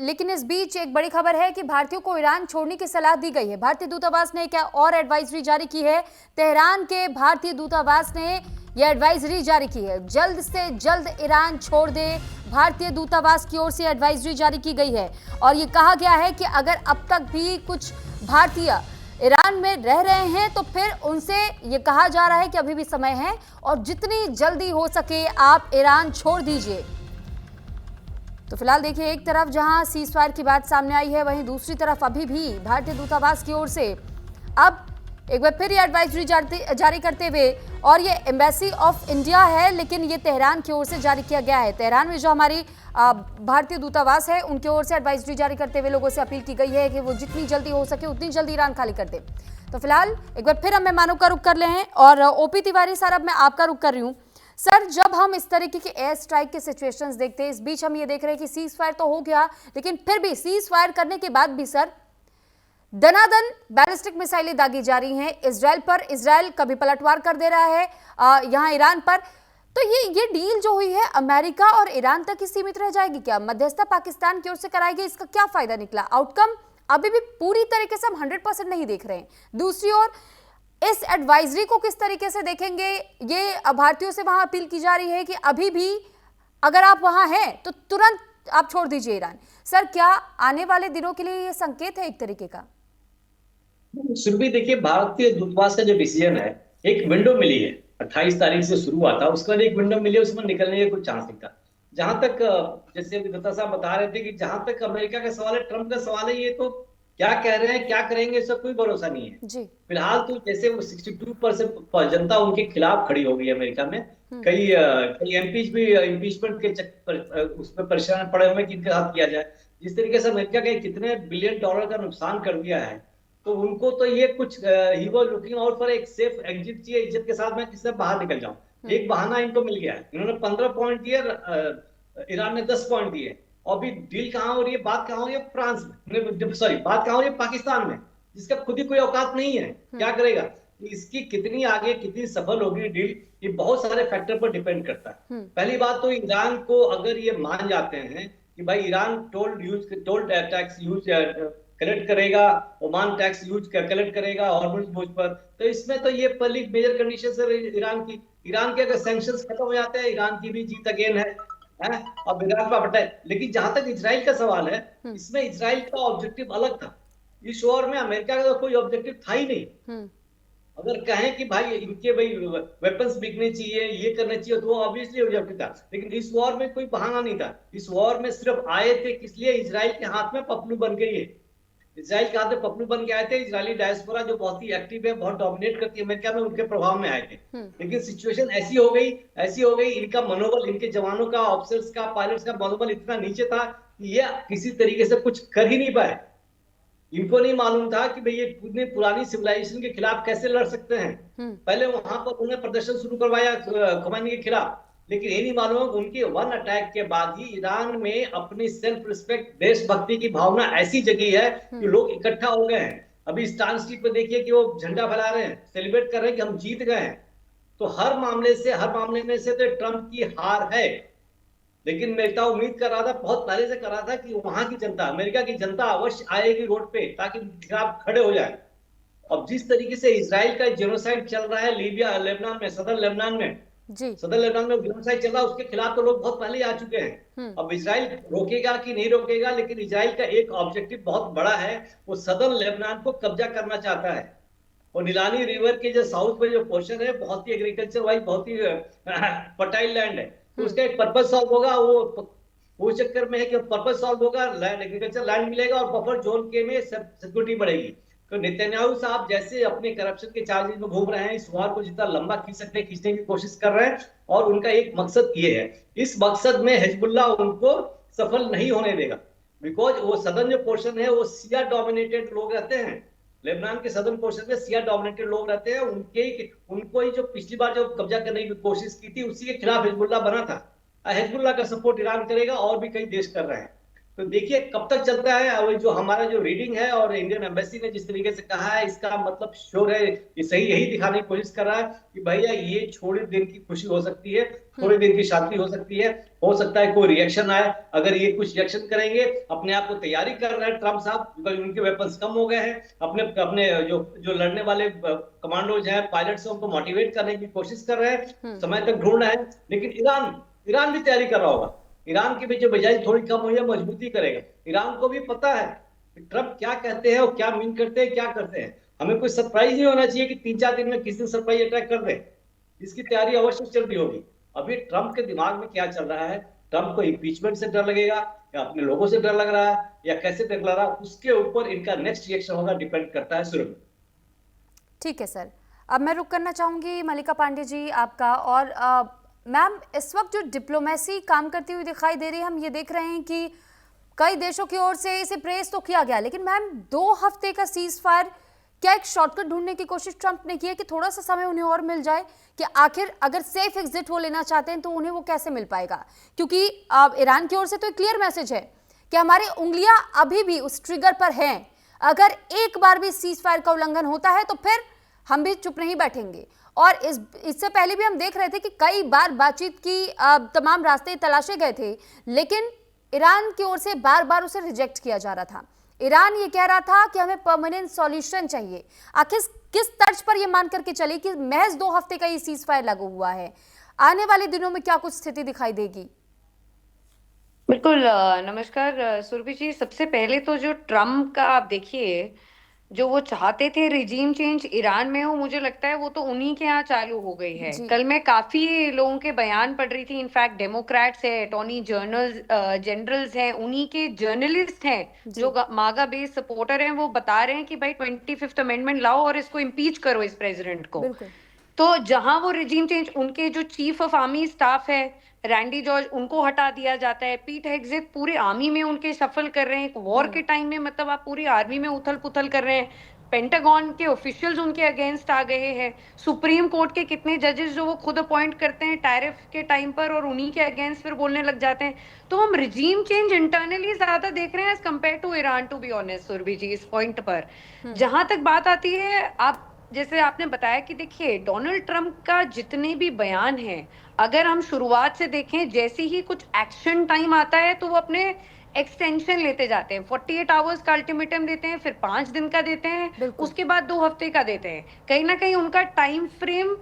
लेकिन इस बीच एक बड़ी खबर है कि भारतीयों को ईरान छोड़ने की सलाह दी गई है। भारतीय दूतावास ने क्या और एडवाइजरी जारी की है। तेहरान के भारतीय दूतावास ने यह एडवाइजरी जारी की है, जल्द से जल्द ईरान छोड़ दे। भारतीय दूतावास की ओर से एडवाइजरी जारी की गई है, और ये कहा गया है कि अगर अब तक भी कुछ भारतीय ईरान में रह रहे हैं तो फिर उनसे ये कहा जा रहा है कि अभी भी समय है और जितनी जल्दी हो सके आप ईरान छोड़ दीजिए। तो फिलहाल देखिए, एक तरफ जहां सीज फायर की बात सामने आई है, वहीं दूसरी तरफ अभी भी भारतीय दूतावास की ओर से अब एक बार फिर ये एडवाइजरी जारी करते हुए, और ये एम्बेसी ऑफ इंडिया है लेकिन ये तेहरान की ओर से जारी किया गया है। तेहरान में जो हमारी भारतीय दूतावास है उनकी ओर से एडवाइजरी जारी करते हुए लोगों से अपील की गई है कि वो जितनी जल्दी हो सके उतनी जल्दी ईरान खाली कर दे। तो फिलहाल एक बार फिर हम मेहमानों का रुख कर ले हैं, और ओपी तिवारी सर, अब मैं आपका रुख कर रही हूँ। सर, जब हम इस तरीके के एयर स्ट्राइक के सिचुएशंस देखते हैं, इस बीच हम ये देख रहे हैं कि सीज फायर तो हो गया, लेकिन फिर भी सीज फायर करने के बाद भी सर दनादन बैलिस्टिक मिसाइलें दागी जा रही हैं इजराइल पर। इजराइल कभी पलटवार कर दे रहा है यहां ईरान पर। तो ये डील जो हुई है अमेरिका और ईरान तक ही सीमित रह जाएगी क्या? मध्यस्थता पाकिस्तान की ओर से कराई गई, इसका क्या फायदा निकला? आउटकम अभी भी पूरी तरीके से हम 100% नहीं देख रहे हैं। दूसरी ओर इस एडवाइजरी को किस तरीके से देखेंगे? ये भारतीयों से वहां अपील की जा रही है कि अभी भी अगर आप वहां हैं तो तुरंत आप छोड़ दीजिए ईरान। सर, क्या आने वाले दिनों के लिए ये संकेत है एक तरीके का? सुरभि, देखिए, भारतीय दूतावास का जो डिसीजन है, एक विंडो मिली है, 28 तारीख से शुरू हुआ था, उसके बाद एक विंडो मिली है, उसमें निकलने का कुछ चांस नहीं था। जहां तक जैसे दत्ता साहब बता रहे थे कि जहां तक अमेरिका का सवाल है, ट्रंप का सवाल है, ये तो क्या कह रहे हैं क्या करेंगे इसका कोई भरोसा नहीं है जी। फिलहाल तो जैसे वो 62% जनता उनके खिलाफ खड़ी हो गई है अमेरिका में। कई एमपीज भी इम्पीचमेंट के उसमें परेशान पड़े हुए कि इनके साथ किया जाए। जिस तरीके से अमेरिका के कितने बिलियन डॉलर का नुकसान कर दिया है, तो उनको तो ये कुछ he was looking out for एक सेफ एग्जिट चाहिए, इज्जत के साथ मैं किससे बाहर निकल जाऊं। एक बहाना इनको मिल गया है। इन्होंने 15 पॉइंट दिए, ईरान ने 10 पॉइंट दिए। और भी डील कहाँ हो रही है, बात कहाँ हो रही है फ्रांस में, सॉरी बात कहाँ हो रही है पाकिस्तान में, जिसका खुद ही कोई औकात नहीं है, क्या करेगा। इसकी कितनी आगे कितनी सफल होगी डील, ये बहुत सारे फैक्टर पर डिपेंड करता है। पहली बात तो ईरान को अगर ये मान जाते हैं कि भाई Iran toll tax use collect करेगा, ओमान टैक्स यूज कलेक्ट करेगा हॉर्मुज़ पर, तो इसमें तो ये पहली मेजर कंडीशन है ईरान की। ईरान के अगर सैंक्शंस खत्म हो जाते हैं, ईरान की भी जीत अगेन है। अब ईरान पर बटा है। लेकिन जहां तक इजराइल का सवाल है, इसमें इजराइल का ऑब्जेक्टिव अलग था। इस वॉर में अमेरिका का तो कोई ऑब्जेक्टिव था ही नहीं। अगर कहें कि भाई इनके भाई वेपन्स बिकने चाहिए, ये करना चाहिए, तो वो ऑब्वियसली ऑब्जेक्टिव था। लेकिन इस वॉर में कोई बहाना नहीं था। इस वॉर में सिर्फ आए थे किस लिए, इजराइल के हाथ में पपलू बन गई है। इजराइल के हाथ में पपलू बन के आए थे। इजरायली डायस्पोरा जो बहुत ही एक्टिव है, बहुत डोमिनेट करती है अमेरिका में, उनके प्रभाव में आए थे। लेकिन सिचुएशन ऐसी हो गई, इनका मनोबल, इनके जवानों का, ऑफिसर्स का, पायलट्स का मनोबल इतना नीचे था कि ये किसी तरीके से कुछ कर ही नहीं पाए। इनको नहीं मालूम था कि भाई ये इतनी पुरानी सिविलाइजेशन के खिलाफ कैसे लड़ सकते हैं। पहले वहां पर उन्हें प्रदर्शन शुरू करवाया खुमैनी के खिलाफ, लेकिन ये नहीं मालूम उनके वन अटैक के बाद ही ईरान में अपनी सेल्फ रिस्पेक्ट, देशभक्ति की भावना ऐसी जगी है कि लोग इकट्ठा हो गए हैं। अभी स्टान स्ट्रीट पे देखिए कि वो झंडा फहरा रहे हैं, सेलिब्रेट कर रहे हैं कि हम जीत गए हैं। तो हर मामले में से तो ट्रंप की हार है। लेकिन मैं इतना उम्मीद कर रहा था, बहुत पहले से कर रहा था कि वहां की जनता, अमेरिका की जनता अवश्य आएगी रोड पे ताकि खिलाफ खड़े हो जाए। अब जिस तरीके से इजराइल का जेनोसाइड चल रहा है लीबिया, लेबनान में, सदर लेबनान में जेनोसाइड चल रहा है, उसके खिलाफ तो लोग बहुत पहले ही आ चुके हैं। अब इजराइल रोकेगा कि नहीं रोकेगा, लेकिन इजराइल का एक ऑब्जेक्टिव बहुत बड़ा है, वो सदर लेबनान को कब्जा करना चाहता है। और नीलानी रिवर के जो साउथ में जो पोर्शन है, बहुत ही एग्रीकल्चर वाइज बहुत ही फर्टाइल लैंड है, तो उसका एक पर्पस सॉल्व होगा। वो चक्कर में है कि पर्पस सॉल्व होगा, लैंड एग्रीकल्चर लैंड मिलेगा और बफर जोन के में सिक्योरिटी बढ़ेगी। तो नेतन्याहू साहब जैसे अपने करप्शन के चार्जेस में घूम रहे हैं, इस वार को जितना लंबा खींच सकते हैं खींचने की कोशिश कर रहे हैं, और उनका एक मकसद ये है। इस मकसद में हिजबुल्लाह उनको सफल नहीं होने देगा, बिकॉज वो सदर्न जो पोर्शन है वो शिया डोमिनेटेड लोग रहते हैं। लेबनान के सदर्न पोर्शन में शिया डोमिनेटेड लोग रहते हैं। उनको ही जो पिछली बार जो कब्जा करने की कोशिश की थी, उसी के खिलाफ हिजबुल्लाह बना था। हिजबुल्लाह का सपोर्ट ईरान करेगा और भी कई देश कर रहे हैं। तो देखिए कब तक चलता है। और जो हमारा जो रीडिंग है और इंडियन एम्बेसी ने जिस तरीके से कहा है, इसका मतलब श्योर है, ये सही यही दिखाने की कोशिश कर रहा है कि भैया ये थोड़े दिन की खुशी हो सकती है, थोड़े दिन की शांति हो सकती है, हो सकता है कोई रिएक्शन आए। अगर ये कुछ रिएक्शन करेंगे, अपने आप को तैयारी कर रहे हैं ट्रम्प साहब, उनके वेपन्स कम हो गए हैं, अपने जो लड़ने वाले कमांडोज हैं, पायलट्स हैं, उनको मोटिवेट करने की कोशिश कर रहे हैं, समय तक ढूंढ रहे हैं। लेकिन ईरान भी तैयारी कर रहा होगा। ईरान की भी जो बजाय थोड़ी कम हुई है, मजबूती करेगा। ईरान को भी पता है कि ट्रम्प क्या कहते हैं और क्या मीन करते हैं, क्या करते हैं। हमें कोई सरप्राइज नहीं होना चाहिए कि 3-4 दिन में किस दिन सरप्राइज अटैक कर दे। इसकी तैयारी अवश्य चल रही होगी। अभी ट्रम्प के दिमाग में क्या चल रहा है, ट्रम्प को इम्पीचमेंट से डर लगेगा या अपने लोगों से डर लग रहा है या कैसे डर लग रहा है, उसके ऊपर इनका नेक्स्ट रिएक्शन होगा, डिपेंड करता है शुरू में। ठीक है सर, अब मैं रुक करना चाहूंगी मल्लिका पांडे जी आपका। और मैम, इस वक्त जो डिप्लोमेसी काम करती हुई दिखाई दे रही है, हम ये देख रहे हैं कि कई देशों की ओर से इसे प्रेस तो किया गया, लेकिन मैम 2 हफ्ते का सीज फायर, क्या एक शॉर्टकट ढूंढने की कोशिश ट्रंप ने की है कि थोड़ा सा समय उन्हें और मिल जाए, कि आखिर अगर सेफ एग्जिट वो लेना चाहते हैं तो उन्हें वो कैसे मिल पाएगा? क्योंकि ईरान की ओर से तो एक क्लियर मैसेज है कि हमारी उंगलियां अभी भी उस ट्रिगर पर हैं, अगर एक बार भी सीज फायर का उल्लंघन होता है तो फिर हम भी चुप नहीं बैठेंगे। और इससे पहले भी हम देख रहे थे कि कई बार बातचीत की तमाम रास्ते तलाशे गए थे, लेकिन ईरान की ओर से बार बार उसे रिजेक्ट किया जा रहा था। ईरान ये कह रहा था कि हमें परमानेंट सॉल्यूशन चाहिए। आखिर किस तर्ज पर यह मान करके चले कि महज 2 हफ्ते का ये सीज फायर लागू हुआ है? आने वाले दिनों में क्या कुछ स्थिति दिखाई देगी? बिल्कुल। नमस्कार सुरभि जी। सबसे पहले तो जो ट्रम्प का आप देखिए, जो वो चाहते थे रिजीम चेंज ईरान में हो, मुझे लगता है वो तो उन्हीं के यहाँ चालू हो गई है। कल मैं काफी लोगों के बयान पढ़ रही थी, इनफैक्ट डेमोक्रेट्स है, अटॉर्नी जनरल्स हैं, उन्हीं के जर्नलिस्ट हैं जो मागा बेस्ड सपोर्टर हैं, वो बता रहे हैं कि भाई 25th अमेंडमेंट लाओ और इसको इम्पीच करो, इस प्रेसिडेंट को। तो जहां वो रिजीम चेंज, उनके जो चीफ ऑफ आर्मी स्टाफ है रैंडी जॉर्ज, उनको हटा दिया जाता है। पीट हेग्सेथ पूरे आर्मी में उनके सफल कर रहे हैं। एक वॉर के टाइम में मतलब आप पूरी आर्मी में उथल पुथल कर रहे हैं। पेंटागन के ऑफिशियल्स उनके अगेंस्ट आ गए हैं, सुप्रीम कोर्ट के कितने जजेस जो वो खुद अपॉइंट करते हैं टैरिफ के टाइम पर और उन्हीं के अगेंस्ट फिर बोलने लग जाते हैं। तो हम रिजीम चेंज इंटरनली ज्यादा देख रहे हैं as compare to Iran, to be honest Surbhi ji, इस पॉइंट पर। जहां तक बात आती है, आप जैसे आपने बताया कि देखिए डोनाल्ड ट्रंप का जितने भी बयान हैं, अगर हम शुरुआत से देखें, जैसे ही कुछ एक्शन टाइम आता है तो वो अपने एक्सटेंशन लेते जाते हैं। 48 आवर्स का अल्टीमेटम देते हैं, फिर 5 दिन का देते हैं, उसके बाद 2 हफ्ते का देते हैं। कहीं ना कहीं उनका टाइम फ्रेम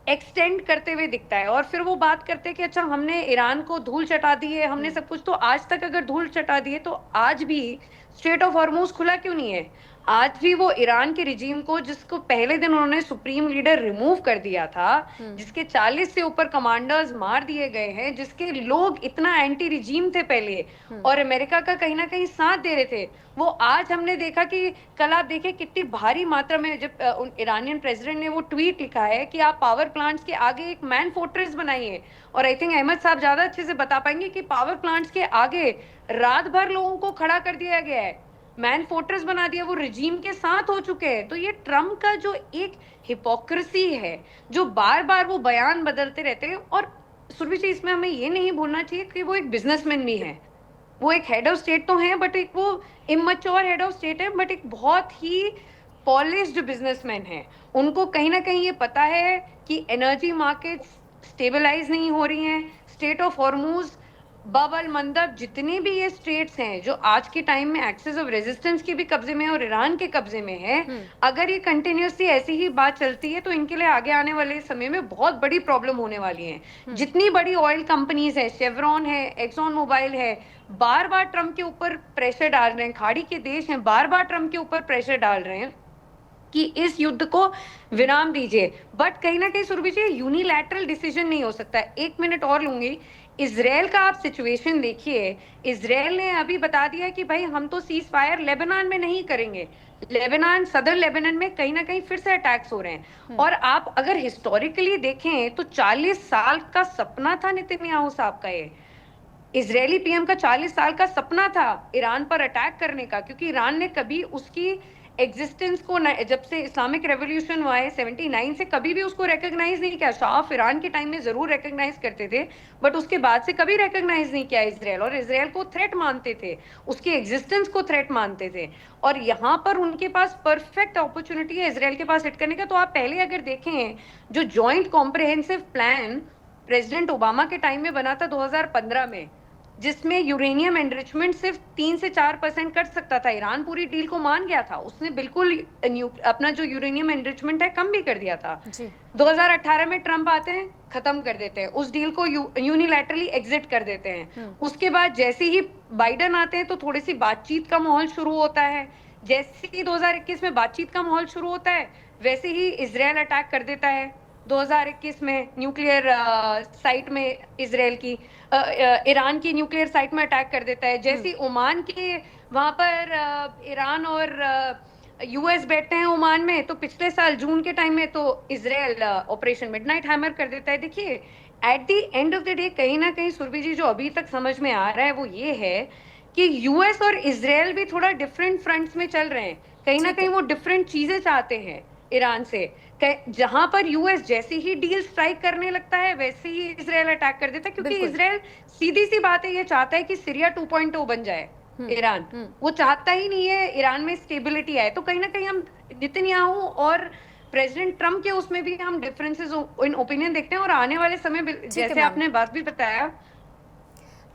एक्सटेंड करते हुए दिखता है। और फिर वो बात करते हैं कि अच्छा हमने ईरान को धूल चटा दी है, हमने सब कुछ। तो आज तक अगर धूल चटा दी है तो आज भी स्ट्रेट ऑफ हॉर्मुज खुला क्यों नहीं है? आज भी वो ईरान के रिजीम को, जिसको पहले दिन उन्होंने सुप्रीम लीडर रिमूव कर दिया था, जिसके 40 से ऊपर कमांडर्स मार दिए गए हैं, जिसके लोग इतना एंटी रिजीम थे पहले और अमेरिका का कहीं ना कहीं साथ दे रहे थे, वो आज हमने देखा कि कल आप देखें कितनी भारी मात्रा में, जब ईरानियन प्रेसिडेंट ने वो ट्वीट लिखा है कि आप पावर प्लांट्स के आगे एक मैन फोर्ट्रेस बनाइए। और आई थिंक अहमद साहब ज्यादा अच्छे से बता पाएंगे कि पावर प्लांट्स के आगे रात भर लोगों को खड़ा कर दिया गया है, मैन फोर्ट्रेस बना दिया, वो रिजीम के साथ हो चुके हैं। तो ये ट्रम्प का जो एक हिपोक्रेसी है, जो बार बार वो बयान बदलते रहते हैं। और सुरभि जी, इसमें हमें ये नहीं भूलना चाहिए कि वो एक बिजनेसमैन भी है, वो एक हेड ऑफ स्टेट तो है, बट एक वो इमैच्योर हेड ऑफ स्टेट है, बट एक बहुत ही पॉलिश्ड बिजनेसमैन है। उनको कहीं ना कहीं ये पता है कि एनर्जी मार्केट्स स्टेबलाइज नहीं हो रही हैं, स्टेट ऑफ हॉर्मुज, बबल मंदब, जितने भी ये स्टेट्स हैं जो आज के टाइम में एक्सेस ऑफ रेजिस्टेंस के भी कब्जे में है और ईरान के कब्जे में है, अगर ये कंटिन्यूसली ऐसी ही बात चलती है तो इनके लिए आगे आने वाले समय में बहुत बड़ी प्रॉब्लम होने वाली है। जितनी बड़ी ऑयल कंपनीज है, शेवरॉन है, एक्सॉन मोबाइल है, बार बार ट्रम्प के ऊपर प्रेशर डाल रहे हैं, खाड़ी के देश हैं बार बार ट्रम्प के ऊपर प्रेशर डाल रहे हैं कि इस युद्ध को विराम दीजिए। बट कहीं ना कहीं सुरभि जी, यूनिलैटरल डिसीजन नहीं हो सकता। 1 मिनट और लूंगी। इजराइल का आप सिचुएशन देखिए, इजराइल ने अभी बता दिया कि भाई हम तो सीज फायर लेबनान में नहीं करेंगे। लेबनान, सदर लेबनान में कहीं ना कहीं फिर से अटैक्स हो रहे हैं। और आप अगर हिस्टोरिकली देखें तो 40 साल का सपना था नेतन्याहू साहब का, ये इजरायली पीएम का 40 साल का सपना था ईरान पर अटैक करने का, क्योंकि ईरान ने कभी उसकी एग्जिस्टेंस को, जब से इस्लामिक रेवोल्यूशन हुआ है 79 से, कभी भी उसको रिकॉग्नाइज नहीं किया। शाह ऑफ ईरान के टाइम में जरूर रिकॉग्नाइज करते थे, बट उसके बाद से कभी रिकॉग्नाइज नहीं किया इजराइल। और इजराइल को थ्रेट मानते थे, उसकी एग्जिस्टेंस को थ्रेट मानते थे। और यहाँ पर उनके पास परफेक्ट अपॉर्चुनिटी है इजराइल के पास हिट करने का। तो आप पहले अगर देखें, जो joint comprehensive plan president Obama के टाइम में बना था 2015 में, जिसमें यूरेनियम एनरिचमेंट सिर्फ 3 से 4% कर सकता था, ईरान पूरी डील को मान गया था। उसने बिल्कुल अपना जो यूरेनियम एनरिचमेंट है कम भी कर दिया था। 2018 में ट्रम्प आते हैं, खत्म कर देते हैं उस डील को, यूनिलैटरली एग्जिट कर देते हैं। उसके बाद जैसे ही बाइडन आते हैं तो थोड़ी सी बातचीत का माहौल शुरू होता है। जैसे ही 2021 में बातचीत का माहौल शुरू होता है, वैसे ही इजराइल अटैक कर देता है। 2021 में न्यूक्लियर साइट में इजराइल की, ईरान की न्यूक्लियर साइट में अटैक कर देता है। जैसे ओमान के वहां पर ईरान और यूएस बैठते हैं ओमान में, तो पिछले साल जून के टाइम में तो इजराइल ऑपरेशन मिडनाइट हैमर कर देता है। देखिए, at the end of the day कहीं ना कहीं सुरभि जी, जो अभी तक समझ में आ रहा है वो ये है कि यूएस और इजराइल भी थोड़ा डिफरेंट फ्रंट्स में चल रहे हैं। कहीं ना कहीं वो डिफरेंट चीजें चाहते हैं ईरान से। जहां पर यूएस जैसे ही डील स्ट्राइक करने लगता है, वैसे ही इजराइल अटैक कर देता है, क्योंकि इजराइल, सीधी सी बात है, ये चाहता है कि सीरिया 2.0 बन जाए। ईरान वो चाहता ही नहीं है ईरान में स्टेबिलिटी आए। तो कहीं ना कहीं हम नेतन्याहू और प्रेसिडेंट ट्रम्प के उसमें भी हम डिफरेंसेस इन ओपिनियन देखते हैं। और आने वाले समय में, जैसे आपने बात भी बताया,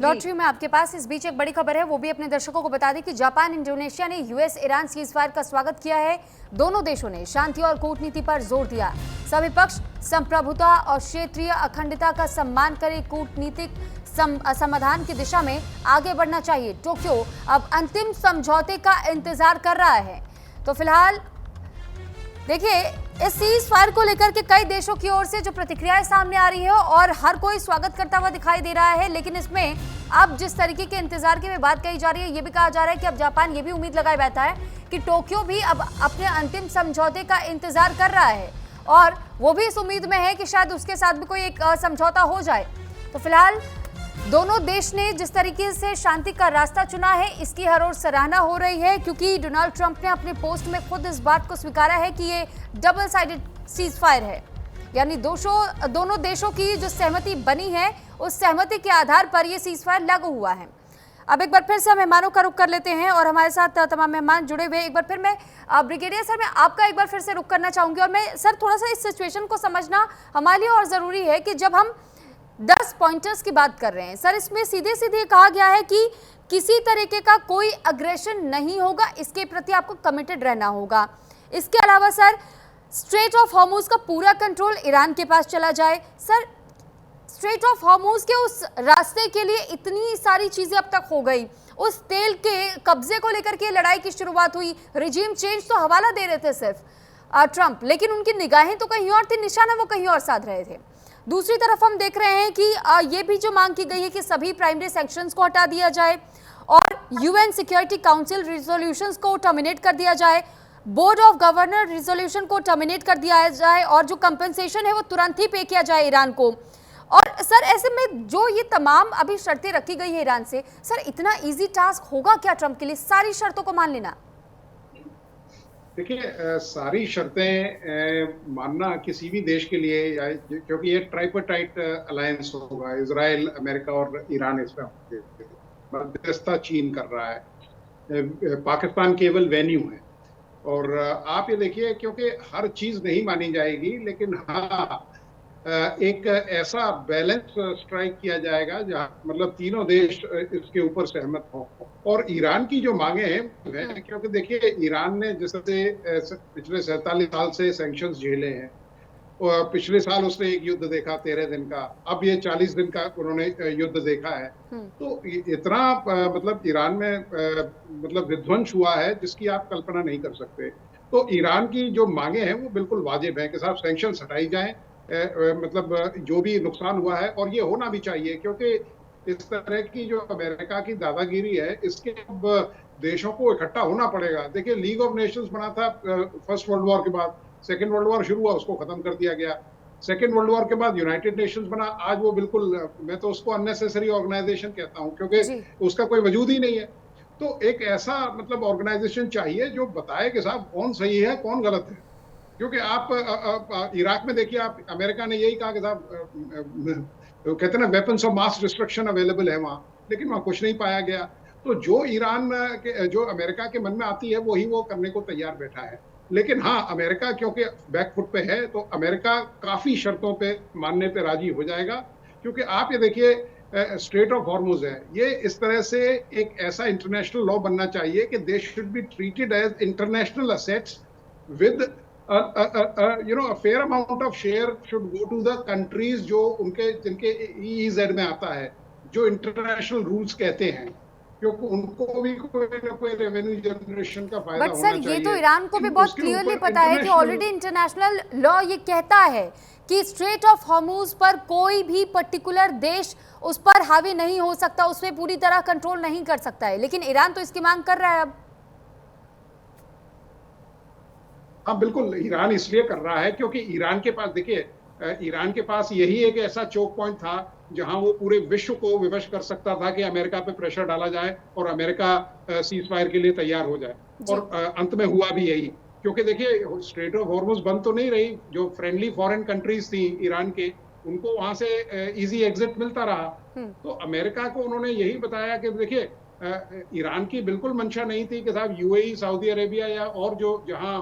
लॉटरी में आपके पास इस बीच एक बड़ी खबर है, वो भी अपने दर्शकों को बता दी कि जापान, इंडोनेशिया ने यूएस ईरान सीजफायर का स्वागत किया है। दोनों देशों ने शांति और कूटनीति पर जोर दिया। सभी पक्ष संप्रभुता और क्षेत्रीय अखंडता का सम्मान करे, कूटनीतिक समाधान की दिशा में आगे बढ़ना चाहिए। टोक्यो अब अंतिम समझौते का इंतजार कर रहा है। तो फिलहाल देखिए, इस सीज फायर को लेकर के कई देशों की ओर से जो प्रतिक्रियाएं सामने आ रही है और हर कोई स्वागत करता हुआ दिखाई दे रहा है। लेकिन इसमें अब जिस तरीके के इंतजार की बात कही जा रही है, ये भी कहा जा रहा है कि अब जापान ये भी उम्मीद लगाए बैठा है कि टोक्यो भी अब अपने अंतिम समझौते का इंतजार कर रहा है और वो भी इस उम्मीद में है कि शायद उसके साथ भी कोई एक समझौता हो जाए। तो फिलहाल दोनों देश ने जिस तरीके से शांति का रास्ता चुना है इसकी हर ओर सराहना हो रही है, क्योंकि डोनाल्ड ट्रंप ने अपने पोस्ट में खुद इस बात को स्वीकारा है कि ये डबल साइडेड सीज फायर है, यानी दोनों देशों की जो सहमति बनी है उस सहमति के आधार पर यह सीज फायर लागू हुआ है। अब एक बार फिर से मेहमानों का रुख कर लेते हैं और हमारे साथ तमाम मेहमान जुड़े हुए। एक बार फिर मैं ब्रिगेडियर सर, मैं आपका एक बार फिर से रुख करना चाहूंगी और मैं सर थोड़ा सा इस सिचुएशन को समझना हमारे लिए और जरूरी है कि जब हम 10 पॉइंटर्स की बात कर रहे हैं सर, इसमें सीधे सीधे कहा गया है कि किसी तरीके का कोई अग्रेशन नहीं होगा, इसके प्रति आपको कमिटेड रहना होगा। इसके अलावा सर स्ट्रेट ऑफ हॉर्मुज का पूरा कंट्रोल ईरान के पास चला जाए। सर स्ट्रेट ऑफ हॉर्मुज के उस रास्ते के लिए इतनी सारी चीजें अब तक हो गई, उस तेल के कब्जे को लेकर के लड़ाई की शुरुआत हुई, रिजीम चेंज तो हवाला दे रहे थे सिर्फ ट्रंप, लेकिन उनकी निगाहें तो कहीं और थी, निशाना वो कहीं और साध रहे थे। दूसरी तरफ हम देख रहे हैं कि ये भी जो मांग की गई है कि सभी प्राइमरी सैंक्शंस को हटा दिया जाए और यूएन सिक्योरिटी काउंसिल रिजोल्यूशंस को टर्मिनेट कर दिया जाए, बोर्ड ऑफ गवर्नर रिजोल्यूशन को टर्मिनेट कर दिया जाए और जो कंपनसेशन है वो तुरंत ही पे किया जाए ईरान को। और सर ऐसे में जो ये तमाम अभी शर्तें रखी गई है ईरान से, सर इतना इजी टास्क होगा क्या ट्रंप के लिए सारी शर्तों को मान लेना? देखिए, सारी शर्तें मानना किसी भी देश के लिए, क्योंकि ये ट्राइपार्टाइट अलायंस होगा, इजराइल, अमेरिका और ईरान इसमें मध्यस्थता चीन कर रहा है, पाकिस्तान केवल वेन्यू है। और आप ये देखिए, क्योंकि हर चीज नहीं मानी जाएगी, लेकिन हाँ एक ऐसा बैलेंस स्ट्राइक किया जाएगा जहाँ मतलब तीनों देश इसके ऊपर सहमत हों। और ईरान की जो मांगे हैं, क्योंकि देखिए ईरान ने जिस तरह से पिछले 47 साल से सैंक्शंस झेले हैं, और पिछले साल उसने एक युद्ध देखा 13 दिन का, अब ये 40 दिन का उन्होंने युद्ध देखा है, तो इतना मतलब ईरान में मतलब विध्वंस हुआ है जिसकी आप कल्पना नहीं कर सकते। तो ईरान की जो मांगे हैं वो बिल्कुल वाजिब है कि साहब सैंक्शंस हटाई जाएं, मतलब जो भी नुकसान हुआ है, और ये होना भी चाहिए, क्योंकि इस तरह की जो अमेरिका की दादागिरी है इसके अब देशों को इकट्ठा होना पड़ेगा। देखिए, लीग ऑफ नेशंस बना था फर्स्ट वर्ल्ड वॉर के बाद, सेकेंड वर्ल्ड वॉर शुरू हुआ, उसको खत्म कर दिया गया। सेकेंड वर्ल्ड वॉर के बाद यूनाइटेड नेशंस बना, आज वो बिल्कुल, मैं तो उसको अननेसेसरी ऑर्गेनाइजेशन कहता हूँ, क्योंकि उसका कोई वजूद ही नहीं है। तो एक ऐसा मतलब ऑर्गेनाइजेशन चाहिए जो बताए कि साहब कौन सही है कौन गलत है। क्योंकि आप इराक में देखिए, आप अमेरिका ने यही कहा कि साहब कहते हैं ना weapons of mass destruction available है वहां, लेकिन वहां कुछ नहीं पाया गया। तो जो ईरान के, जो अमेरिका के मन में आती है वही वो करने को तैयार बैठा है। लेकिन हाँ, अमेरिका क्योंकि बैकफुट पे है, तो अमेरिका काफी शर्तों पे मानने पे राजी हो जाएगा। क्योंकि आप ये देखिए, स्ट्रेट ऑफ हॉर्मुज है, ये इस तरह से एक ऐसा इंटरनेशनल लॉ बनना चाहिए कि they should be treated as international assets with a fair amount of share should go to the countries जो उनके जिनके EEZ में आता है, जो इंटरनेशनल रूल्स कहते हैं, क्योंकि उनको भी कोई ना कोई रेवेन्यू जनरेशन का फायदा होना चाहिए। बट सर ये तो ईरान को भी बहुत क्लियरली पता है कि ऑलरेडी इंटरनेशनल लॉ ये कहता है कि स्ट्रेट ऑफ हॉर्मुज पर कोई भी पर्टिकुलर देश उस पर हावी नहीं हो सकता, उसमें पूरी तरह कंट्रोल नहीं कर सकता है, लेकिन ईरान तो इसकी मांग कर रहा है अब। हाँ बिल्कुल, ईरान इसलिए कर रहा है क्योंकि ईरान के पास, देखिए ईरान के पास यही एक ऐसा चोक पॉइंट था जहां वो पूरे विश्व को विवश कर सकता था कि अमेरिका पे प्रेशर डाला जाए और अमेरिका सीज फायर के लिए तैयार हो जाए, और अंत में हुआ भी यही। क्योंकि देखिए, स्ट्रेट ऑफ हॉर्मुज बंद तो नहीं रही, जो फ्रेंडली फॉरेन कंट्रीज थी ईरान के, उनको वहां से इजी एग्जिट मिलता रहा। तो अमेरिका को उन्होंने यही बताया कि देखिए, ईरान की बिल्कुल मंशा नहीं थी कि साहब यूएई, सऊदी अरेबिया या और जो जहां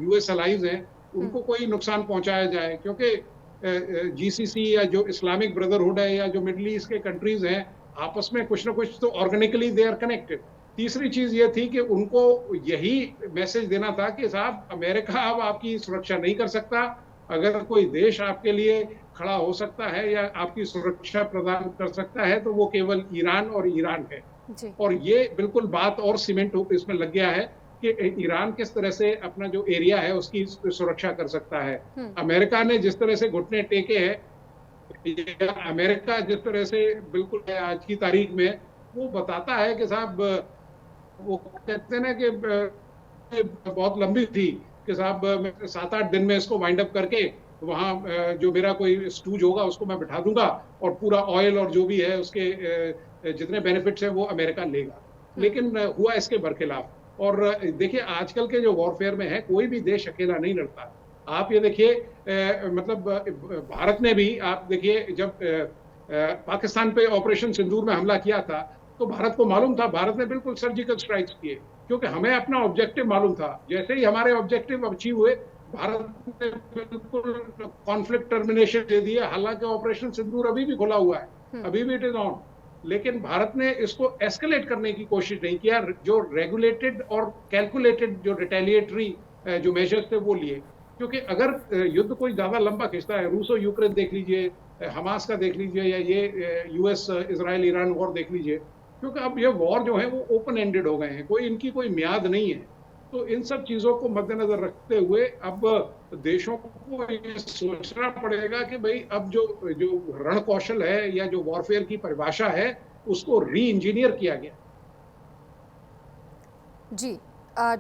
यूएस अलाइज हैं उनको कोई नुकसान पहुंचाया जाए, क्योंकि जीसीसी या जो इस्लामिक ब्रदरहुड है या जो मिडिल ईस्ट के कंट्रीज हैं, आपस में कुछ ना कुछ तो ऑर्गेनिकली दे आर कनेक्टेड। तीसरी चीज ये थी कि उनको यही मैसेज देना था कि साहब अमेरिका अब आपकी सुरक्षा नहीं कर सकता, अगर कोई देश आपके लिए खड़ा हो सकता है या आपकी सुरक्षा प्रदान कर सकता है तो वो केवल ईरान और ईरान है। और ये बिल्कुल बात और सीमेंट इसमें लग गया है कि ईरान किस तरह से अपना जो एरिया है उसकी सुरक्षा कर सकता है। अमेरिका ने जिस तरह से घुटने टेके हैं, अमेरिका जिस तरह से बिल्कुल आज की तारीख में वो बताता है कि साहब, वो कहते हैं ना कि बहुत लंबी थी कि साहब 7-8 दिन में इसको वाइंड अप करके वहाँ जो मेरा कोई स्टूज होगा उसको मैं बिठा दूंगा और पूरा ऑयल और जो भी है उसके जितने बेनिफिट्स हैं वो अमेरिका लेगा। लेकिन हुआ इसके बरखिलाफ। और देखिए आजकल के जो वॉरफेयर में है कोई भी देश अकेला नहीं लड़ता। आप ये देखिए मतलब भारत ने भी आप देखिए जब पाकिस्तान पे ऑपरेशन सिंदूर में हमला किया था तो भारत को मालूम था, भारत ने बिल्कुल सर्जिकल स्ट्राइक्स किए क्योंकि हमें अपना ऑब्जेक्टिव मालूम था। जैसे ही हमारे ऑब्जेक्टिव अचीव हुए भारत ने बिल्कुल कॉन्फ्लिक्ट टर्मिनेशन दे दिया। हालांकि ऑपरेशन सिंदूर अभी भी खुला हुआ है, अभी भी इट इज ऑन, लेकिन भारत ने इसको एस्केलेट करने की कोशिश नहीं किया। जो रेगुलेटेड और कैलकुलेटेड जो रिटेलिएटरी जो मेजर्स थे वो लिए, क्योंकि अगर युद्ध कोई ज्यादा लंबा खिंचता है, रूस और यूक्रेन देख लीजिए, हमास का देख लीजिए, या ये यूएस इजराइल ईरान वॉर देख लीजिए, क्योंकि अब ये वॉर जो है वो ओपन एंडेड हो गए हैं, कोई इनकी कोई म्याद नहीं है। तो इन सब चीजों को मद्देनजर रखते हुए अब देशों को ये सोचना पड़ेगा कि भाई अब जो रण कौशल है या जो वॉरफेयर की परिभाषा है उसको री इंजीनियर किया गया। जी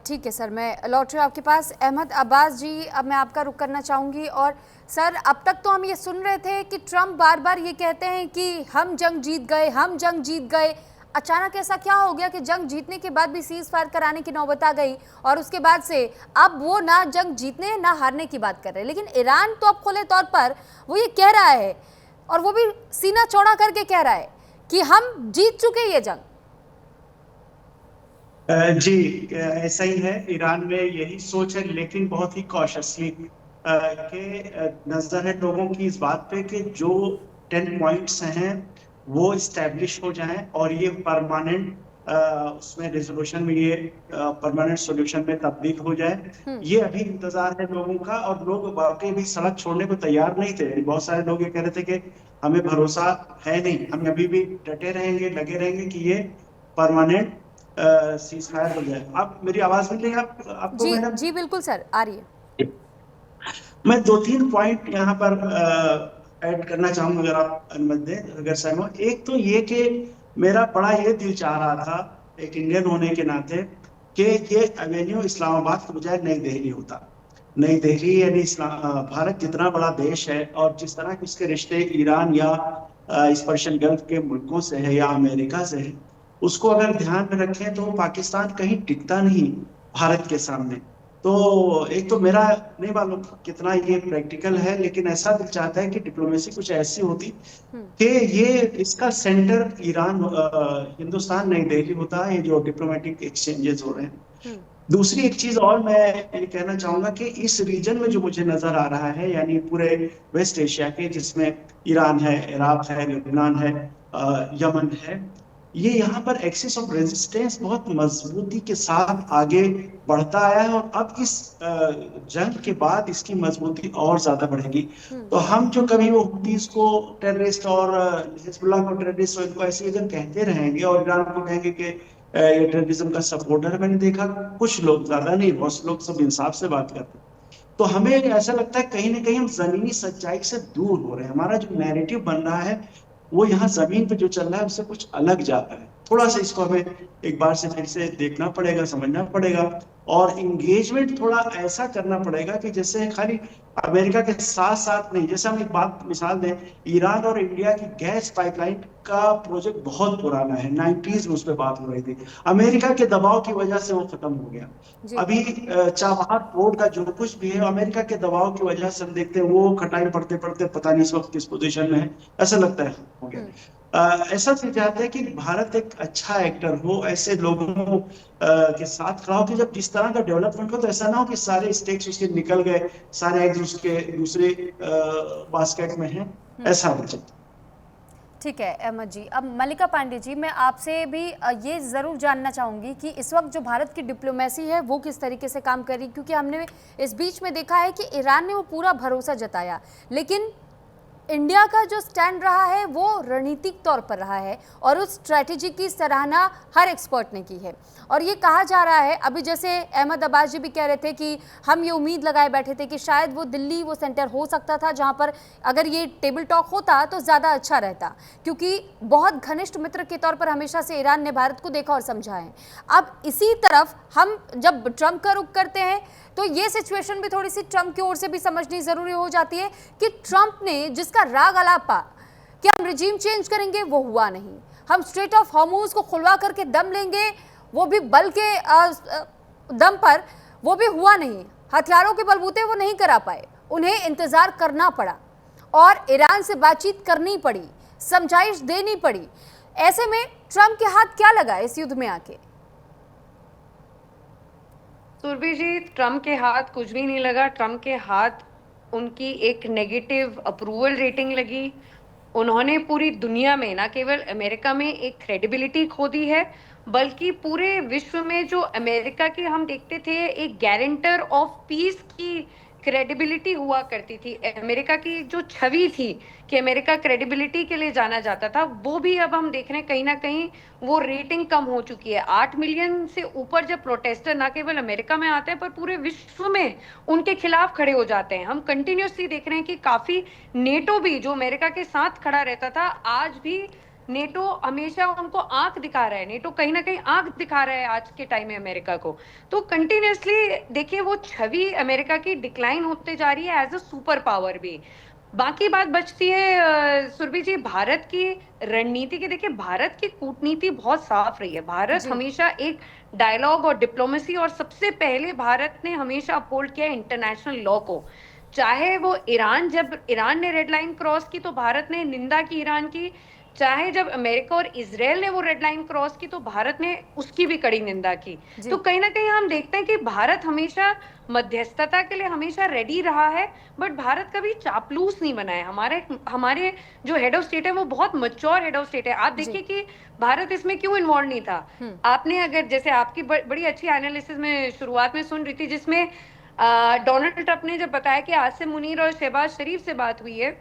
ठीक है सर, मैं लौट रही हूँ आपके पास। अहमद अब्बास जी, अब मैं आपका रुख करना चाहूँगी। और सर, अब तक तो हम ये सुन रहे थे कि ट्रम्प बार बार ये कहते हैं कि हम जंग जीत गए, हम जंग जीत गए। अचानक ऐसा क्या हो गया कि जंग जीतने के बाद भी सीज फायर कराने की नौबत आ गई और उसके बाद से अब वो ना जंग जीतने ना हारने की बात कर रहे हैं। लेकिन ईरान तो अब खुले तौर पर वो ये कह रहा है, और वो भी सीना चौड़ा करके कह रहा है कि हम जीत चुके ये जंग। जी ऐसा ही है, ईरान में यही सोच है, लेकिन बहुत ही कॉशियसली के नजर है लोगों की इस बात पे कि जो 10 पॉइंट्स हैं वो इस्टेब्लिश हो जाएं और ये परमानेंट उसमें रेजोल्यूशन में ये परमानेंट सॉल्यूशन में तब्दील हो जाए। ये अभी इंतजार है लोगों का, और लोग वाकई भी सड़क छोड़ने को तैयार नहीं थे। बहुत सारे लोग ये कह रहे थे कि हमें भरोसा है नहीं, हम अभी भी डटे रहेंगे, लगे रहेंगे कि ये परमानेंट सीज फायर हो जाए। आप मेरी आवाज मिल रही है आपको जी मैडम? जी बिल्कुल सर, आ रही है। मैं 2-3 पॉइंट यहाँ पर ऐड करना चाहूंगा, अगर आप अनुमति दें, अगर सहमत। एक तो ये कि मेरा बड़ा ये दिल चाह रहा था एक इंडियन होने के नाते कि ये एवेन्यू इस्लामाबाद के बजाय नई दिल्ली होता। नई दिल्ली यानी भारत जितना बड़ा देश है और जिस तरह के उसके रिश्ते ईरान या इस पर्शियन गल्फ के मुल्कों से है या अमेरिका से है, उसको अगर ध्यान में रखें तो पाकिस्तान कहीं टिकता नहीं भारत के सामने। तो एक तो मेरा नहीं मालूम कितना ये प्रैक्टिकल है, लेकिन ऐसा दिल चाहता है कि डिप्लोमेसी कुछ ऐसी होती कि ये इसका सेंटर ईरान हिंदुस्तान नई दिल्ली होता है, ये जो डिप्लोमेटिक एक्सचेंजेस हो रहे हैं। दूसरी एक चीज और मैं ये कहना चाहूंगा कि इस रीजन में जो मुझे नजर आ रहा है, यानी पूरे वेस्ट एशिया के, जिसमें ईरान है, इराक है, लेबनान है, यमन है, ये यहाँ पर एक्सिस ऑफ रेजिस्टेंस बहुत मजबूती के साथ आगे बढ़ता आया है और अब इस जंग के बाद इसकी मजबूती और ज्यादा बढ़ेगी। तो हम जो कभी वो हुतीस को टेररिस्ट और हिजबुल्लाह को टेररिस्ट और इनको ऐसे अगर कहते रहेंगे और ईरान को कहेंगे कि ये टेररिज्म का सपोर्टर है, मैंने देखा कुछ लोग, ज्यादा नहीं, बहुत लोग सब इंसाफ से बात करते हैं। तो हमें ऐसा लगता है कहीं ना कहीं हम जमीनी सच्चाई से दूर हो रहे हैं। हमारा जो नैरेटिव बन रहा है वो यहाँ जमीन पे जो चल रहा है उससे कुछ अलग जा रहा है। थोड़ा सा इसको हमें एक बार से फिर से देखना पड़ेगा, समझना पड़ेगा, और इंगेजमेंट थोड़ा ऐसा करना पड़ेगा कि जैसे खाली अमेरिका के साथ साथ नहीं। जैसे हम एक बात मिसाल दें, ईरान और इंडिया की गैस पाइपलाइन का प्रोजेक्ट बहुत पुराना है, 90s में उस पर बात हो रही थी। अमेरिका के दबाव की वजह से वो खत्म हो गया। अभी चाबहार पोर्ट का जो कुछ भी है, अमेरिका के दबाव की वजह से हम देखते हैं वो खटाई पढ़ते पढ़ते पता नहीं इस वक्त किस पोजीशन में है, ऐसा लगता है हो गया। ऐसा से चाहते हैं कि भारत एक अच्छा एक्टर हो, ऐसे लोगों के साथ खड़ा हो कि जब जिस तरह का डेवलपमेंट हो तो ऐसा ना हो कि सारे स्टेक्स उसके निकल गए, सारे एग्स उसके दूसरे बास्केट में हैं, ऐसा हो जाए। ठीक है अहमद जी। अब मल्लिका पांडे जी, मैं आपसे भी ये ज़रूर जानना चाहूँगी कि इस वक्त जो भारत की डिप्लोमेसी है वो किस तरीके से काम कर रही, क्योंकि हमने इस बीच में देखा है कि ईरान ने वो पूरा भरोसा जताया, लेकिन इंडिया का जो स्टैंड रहा है वो रणनीतिक तौर पर रहा है और उस स्ट्रैटेजी की सराहना हर एक्सपर्ट ने की है। और ये कहा जा रहा है, अभी जैसे अहमद अब्बास जी भी कह रहे थे कि हम ये उम्मीद लगाए बैठे थे कि शायद वो दिल्ली वो सेंटर हो सकता था जहां पर अगर ये टेबल टॉक होता तो ज़्यादा अच्छा रहता, क्योंकि बहुत घनिष्ठ मित्र के तौर पर हमेशा से ईरान ने भारत को देखा और समझा है। अब इसी तरफ हम जब ट्रंप का रुख करते हैं तो ये सिचुएशन भी थोड़ी सी ट्रंप की ओर से भी समझनी जरूरी हो जाती है कि ट्रंप ने जिसका राग अलापा कि हम रिजीम चेंज करेंगे वो हुआ नहीं, हम स्ट्रेट ऑफ हॉर्मुज को खुलवा करके दम लेंगे वो भी बल के दम पर, वो भी हुआ नहीं, हथियारों के बलबूते वो नहीं करा पाए, उन्हें इंतजार करना पड़ा और ईरान से बातचीत करनी पड़ी, समझाइश देनी पड़ी। ऐसे में ट्रंप के हाथ क्या लगा इस युद्ध में आके? सुरभि जी, ट्रम्प के हाथ कुछ भी नहीं लगा। ट्रम्प के हाथ उनकी एक नेगेटिव अप्रूवल रेटिंग लगी। उन्होंने पूरी दुनिया में, ना केवल अमेरिका में, एक क्रेडिबिलिटी खो दी है, बल्कि पूरे विश्व में जो अमेरिका की हम देखते थे एक गारंटर ऑफ पीस की क्रेडिबिलिटी हुआ करती थी, अमेरिका की जो छवि थी कि अमेरिका क्रेडिबिलिटी के लिए जाना जाता था, वो भी अब हम देख रहे हैं कहीं ना कहीं वो रेटिंग कम हो चुकी है। 8 मिलियन से ऊपर जब प्रोटेस्टर ना केवल अमेरिका में आते हैं पर पूरे विश्व में उनके खिलाफ खड़े हो जाते हैं। हम कंटिन्यूसली देख रहे हैं कि काफी नेटो भी जो अमेरिका के साथ खड़ा रहता था, आज भी नेटो हमेशा उनको आंख दिखा रहा है, नेटो कहीं ना कहीं आंख दिखा रहा है आज के टाइम में अमेरिका को। तो कंटिन्यूसली देखिए वो छवि अमेरिका की डिक्लाइन होते जा रही है एज अ सुपर पावर भी। बाकी बात बचती है सुरभि जी भारत की रणनीति की। देखिए भारत की कूटनीति बहुत साफ रही है। भारत हमेशा एक डायलॉग और डिप्लोमेसी, और सबसे पहले भारत ने हमेशा अपहोल्ड किया इंटरनेशनल लॉ को। चाहे वो ईरान, जब ईरान ने रेड लाइन क्रॉस की तो भारत ने निंदा की ईरान की, चाहे जब अमेरिका और इजराइल ने वो रेड लाइन क्रॉस की तो भारत ने उसकी भी कड़ी निंदा की। तो कहीं ना कहीं हम देखते हैं कि भारत हमेशा मध्यस्थता के लिए हमेशा रेडी रहा है, बट भारत कभी चापलूस नहीं बना है। हमारे जो हेड ऑफ स्टेट है वो बहुत मैच्योर हेड ऑफ स्टेट है। आप देखिए कि भारत इसमें क्यों इन्वॉल्व नहीं था। आपने अगर जैसे आपकी बड़ी अच्छी एनालिसिस में शुरुआत में सुन रही थी जिसमें डोनाल्ड ट्रंप ने जब बताया कि आसिम मुनीर और शहबाज शरीफ से बात हुई है,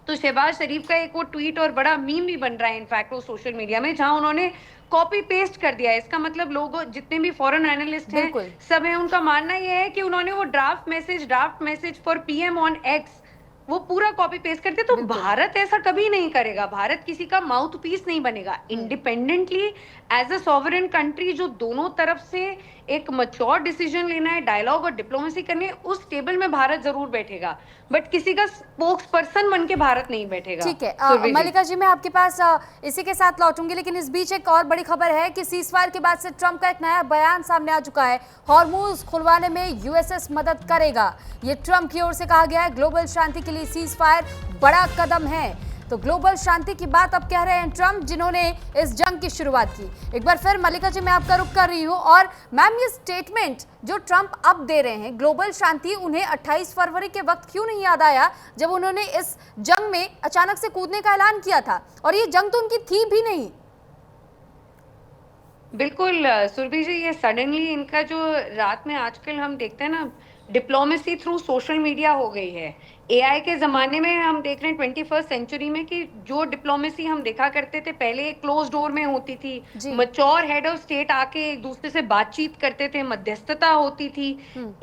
तो शहबाज शरीफ का एक वो ट्वीट और बड़ा मीम भी बन रहा है इनफैक्ट वो सोशल मीडिया में, जहां उन्होंने कॉपी पेस्ट कर दिया है। इसका मतलब लोग जितने भी फॉरेन एनालिस्ट हैं सब है, उनका मानना यह है कि उन्होंने वो draft message for PM on x वो पूरा कॉपी पेस्ट करते। तो भारत ऐसा कभी नहीं करेगा। भारत किसी का माउथ पीस नहीं बनेगा। Independently as a sovereign country जो दोनों तरफ से एक मैच्योर डिसीजन लेना है, डायलॉग और डिप्लोमेसी करनी है, उस टेबल में भारत जरूर बैठेगा, बट किसी का स्पोक्स पर्सन बन के भारत नहीं बैठेगा। ठीक है मल्लिका जी, मैं आपके पास इसी के साथ लौटूंगी, लेकिन इस बीच एक और बड़ी खबर है कि सीजफायर के बाद से ट्रंप का एक नया बयान सामने आ चुका है। हॉर्मुज खुलवाने में यूएसएस मदद करेगा, ये ट्रंप की ओर से कहा गया है। ग्लोबल शांति के लिए सीजफायर बड़ा कदम है। तो ग्लोबल शांति की बात अब कह रहे हैं ट्रंप, जिन्होंने इस जंग की शुरुआत की। एक बार फिर मल्लिका जी मैं आपका रुख कर रही हूं, और मैम ये स्टेटमेंट जो ट्रंप अब दे रहे हैं ग्लोबल शांति, उन्हें 28 फरवरी के वक्त क्यों नहीं याद आया जब उन्होंने इस जंग में अचानक से कूदने का ऐलान किया था? और ये जंग तो उनकी थी भी नहीं। बिल्कुल सुरभि जी, ये सडनली इनका जो रात में आजकल हम देखते हैं ना, डिप्लोमेसी थ्रू सोशल मीडिया हो गई है। एआई के जमाने में हम देख रहे हैं 21st सेंचुरी में कि जो डिप्लोमेसी हम देखा करते थे पहले क्लोज डोर में होती थी, मैच्योर हेड ऑफ स्टेट आके एक दूसरे से बातचीत करते थे, मध्यस्थता होती थी,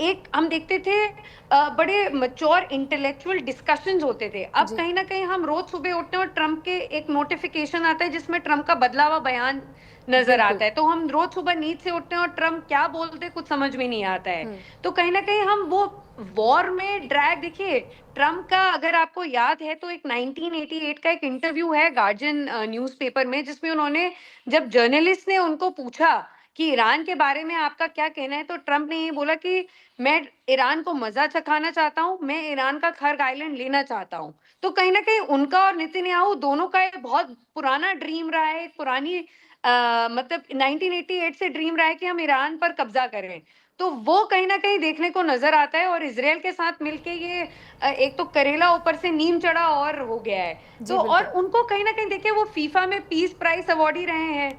एक हम देखते थे बड़े मैच्योर इंटेलेक्चुअल डिस्कशंस होते थे। अब कहीं ना कहीं हम रोज सुबह उठते हैं और ट्रंप के एक नोटिफिकेशन आता है जिसमें ट्रंप का बदला हुआ बयान नजर आता है। तो हम रोज सुबह नींद से उठते हैं और ट्रंप क्या बोलते कुछ समझ में नहीं आता है। तो कहीं ना कहीं हम वो वॉर में ड्रैग, देखिए ट्रंप का अगर आपको याद है तो एक 1988 का एक इंटरव्यू है गार्जियन न्यूज़पेपर में, जिसमें उन्होंने, जब जर्नलिस्ट ने उनको पूछा कि ईरान के बारे में आपका क्या कहना है, तो ट्रंप ने ये बोला कि मैं ईरान को मजा चखाना चाहता हूँ, मैं ईरान का खर्ग आइलैंड लेना चाहता हूँ। तो कहीं ना कहीं उनका और नेतन्याहू दोनों का एक बहुत पुराना ड्रीम रहा है, पुरानी मतलब 1988 से ड्रीम रहा है कि हम ईरान पर कब्जा करें। तो वो कहीं ना कहीं देखने को नजर आता है। और इजराइल के साथ मिलके ये एक तो करेला ऊपर से नीम चढ़ा और हो गया है। तो और उनको कहीं ना कहीं देखिए वो फीफा में पीस प्राइज अवार्ड ही रहे हैं।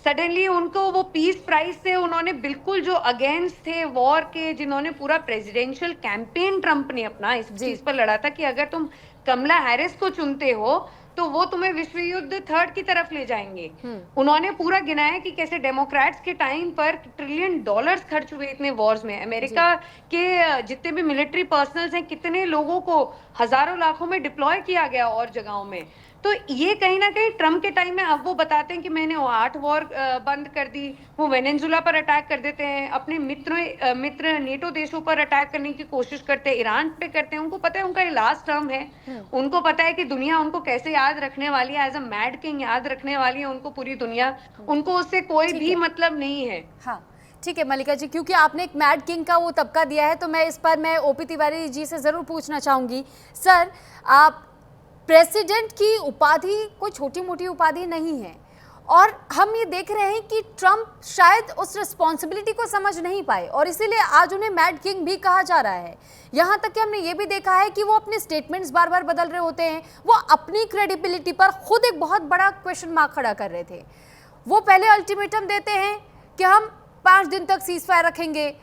सडनली उनको वो पीस प्राइस से उन्होंने बिल्कुल जो अगेंस्ट थे वॉर के, जिन्होंने पूरा प्रेसिडेंशियल कैंपेन ट्रम्प ने अपना इस चीज पर लड़ा था कि अगर तुम कमला हैरिस को चुनते हो तो वो तुम्हें विश्व युद्ध थर्ड की तरफ ले जाएंगे। उन्होंने पूरा गिनाया कि कैसे डेमोक्रेट्स के टाइम पर $1 ट्रिलियन खर्च हुए इतने वॉर्स में, अमेरिका के जितने भी मिलिट्री पर्सनल्स हैं कितने लोगों को हजारों लाखों में डिप्लॉय किया गया और जगहों में। तो ये कहीं ना कहीं ट्रम्प के टाइम में अब वो बताते हैं कि मैंने 8 वॉर बंद कर दी, वो वेनेजुला पर अटैक कर देते हैं, अपने मित्र नेटो देशों पर अटैक करने की कोशिश करते हैं, ईरान पे करते हैं। उनको पता है उनका ये लास्ट टर्म है, उनको पता है कि दुनिया उनको कैसे याद रखने वाली है, एज अ मैड किंग याद रखने वाली है उनको पूरी दुनिया, उनको उससे कोई भी मतलब नहीं है। हाँ ठीक है मल्लिका जी, क्योंकि आपने एक मैड किंग का वो तबका दिया है तो मैं इस पर ओपी तिवारी जी से ज़रूर पूछना चाहूँगी। सर, आप प्रेसिडेंट की उपाधि कोई छोटी मोटी उपाधि नहीं है और हम ये देख रहे हैं कि ट्रम्प शायद उस रिस्पॉन्सिबिलिटी को समझ नहीं पाए और इसीलिए आज उन्हें मैड किंग भी कहा जा रहा है। यहाँ तक कि हमने ये भी देखा है कि वो अपने स्टेटमेंट्स बार बार बदल रहे होते हैं, वो अपनी क्रेडिबिलिटी पर खुद एक बहुत बड़ा क्वेश्चन मार्क खड़ा कर रहे थे। वो पहले अल्टीमेटम देते हैं कि हम 5 दिन तक सीज फायर रखेंगे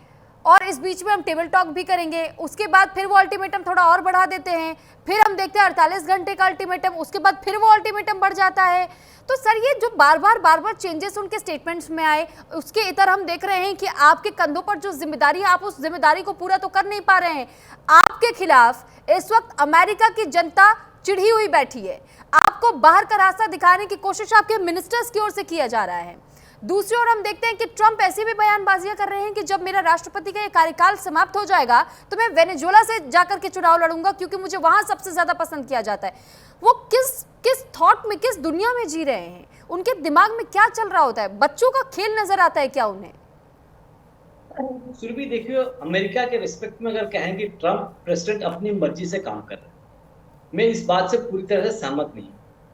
और इस बीच में हम टेबल टॉक भी करेंगे, उसके बाद फिर वो अल्टीमेटम थोड़ा और बढ़ा देते हैं, फिर हम देखते हैं 48 घंटे का अल्टीमेटम, उसके बाद फिर वो अल्टीमेटम बढ़ जाता है। तो सर ये जो बार बार चेंजेस उनके स्टेटमेंट्स में आए, उसके इतर हम देख रहे हैं कि आपके कंधों पर जो जिम्मेदारी है आप उस जिम्मेदारी को पूरा तो कर नहीं पा रहे हैं। आपके खिलाफ इस वक्त अमेरिका की जनता चिढ़ी हुई बैठी है, आपको बाहर का रास्ता दिखाने की कोशिश आपके मिनिस्टर्स की ओर से किया जा रहा है। दूसरी ओर हम देखते हैं कि ट्रम्प ऐसी भी बयानबाजियां कर रहे हैं कि जब मेरा राष्ट्रपति का ये कार्यकाल समाप्त हो जाएगा तो मैं वेनेजुएला से जाकर के चुनाव लड़ूंगा क्योंकि मुझे वहां सबसे ज्यादा पसंद किया जाता है। वो किस थॉट में, किस दुनिया में जी रहे हैं, उनके दिमाग में क्या चल रहा होता है? बच्चों का खेल नजर आता है क्या उन्हें? सुरभि देखिए, अमेरिका के रिस्पेक्ट में अगर कहें कि ट्रम्प प्रेसिडेंट अपनी मर्जी से काम कर रहे हैं, मैं इस बात से पूरी तरह से सहमत नहीं।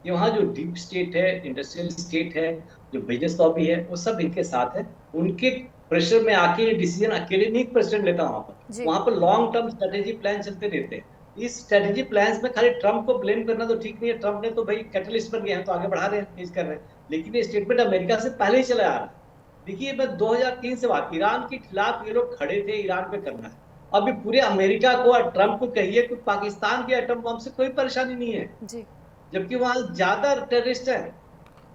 कि वहाँ जो डीप स्टेट है, इंडस्ट्रियल स्टेट है, जो बिजनेस लॉबी है, वो सब इनके साथ है। उनके प्रेशर में आके ये डिसीजन अकेले नहीं प्रेसिडेंट लेता वहाँ पर लॉन्ग टर्म स्ट्रेटेजी प्लान चलते रहते हैं। इस स्ट्रेटेजी प्लान्स में खाली ट्रम्प को ब्लेम करना तो ठीक नहीं है। ट्रम्प ने तो भाई कैटलिस्ट बन गए हैं तो आगे बढ़ा रहे हैं, चीज कर रहे हैं, लेकिन ये स्टेटमेंट अमेरिका से पहले ही चला आ रहा है। देखिए, मैं 2003 से बात, ईरान के खिलाफ ये लोग खड़े थे, ईरान पे करना है। अभी पूरे अमेरिका को और ट्रम्प को कहिए कि पाकिस्तान के एटम बम से कोई परेशानी नहीं है जी, जबकि वहां ज्यादा टेररिस्ट है।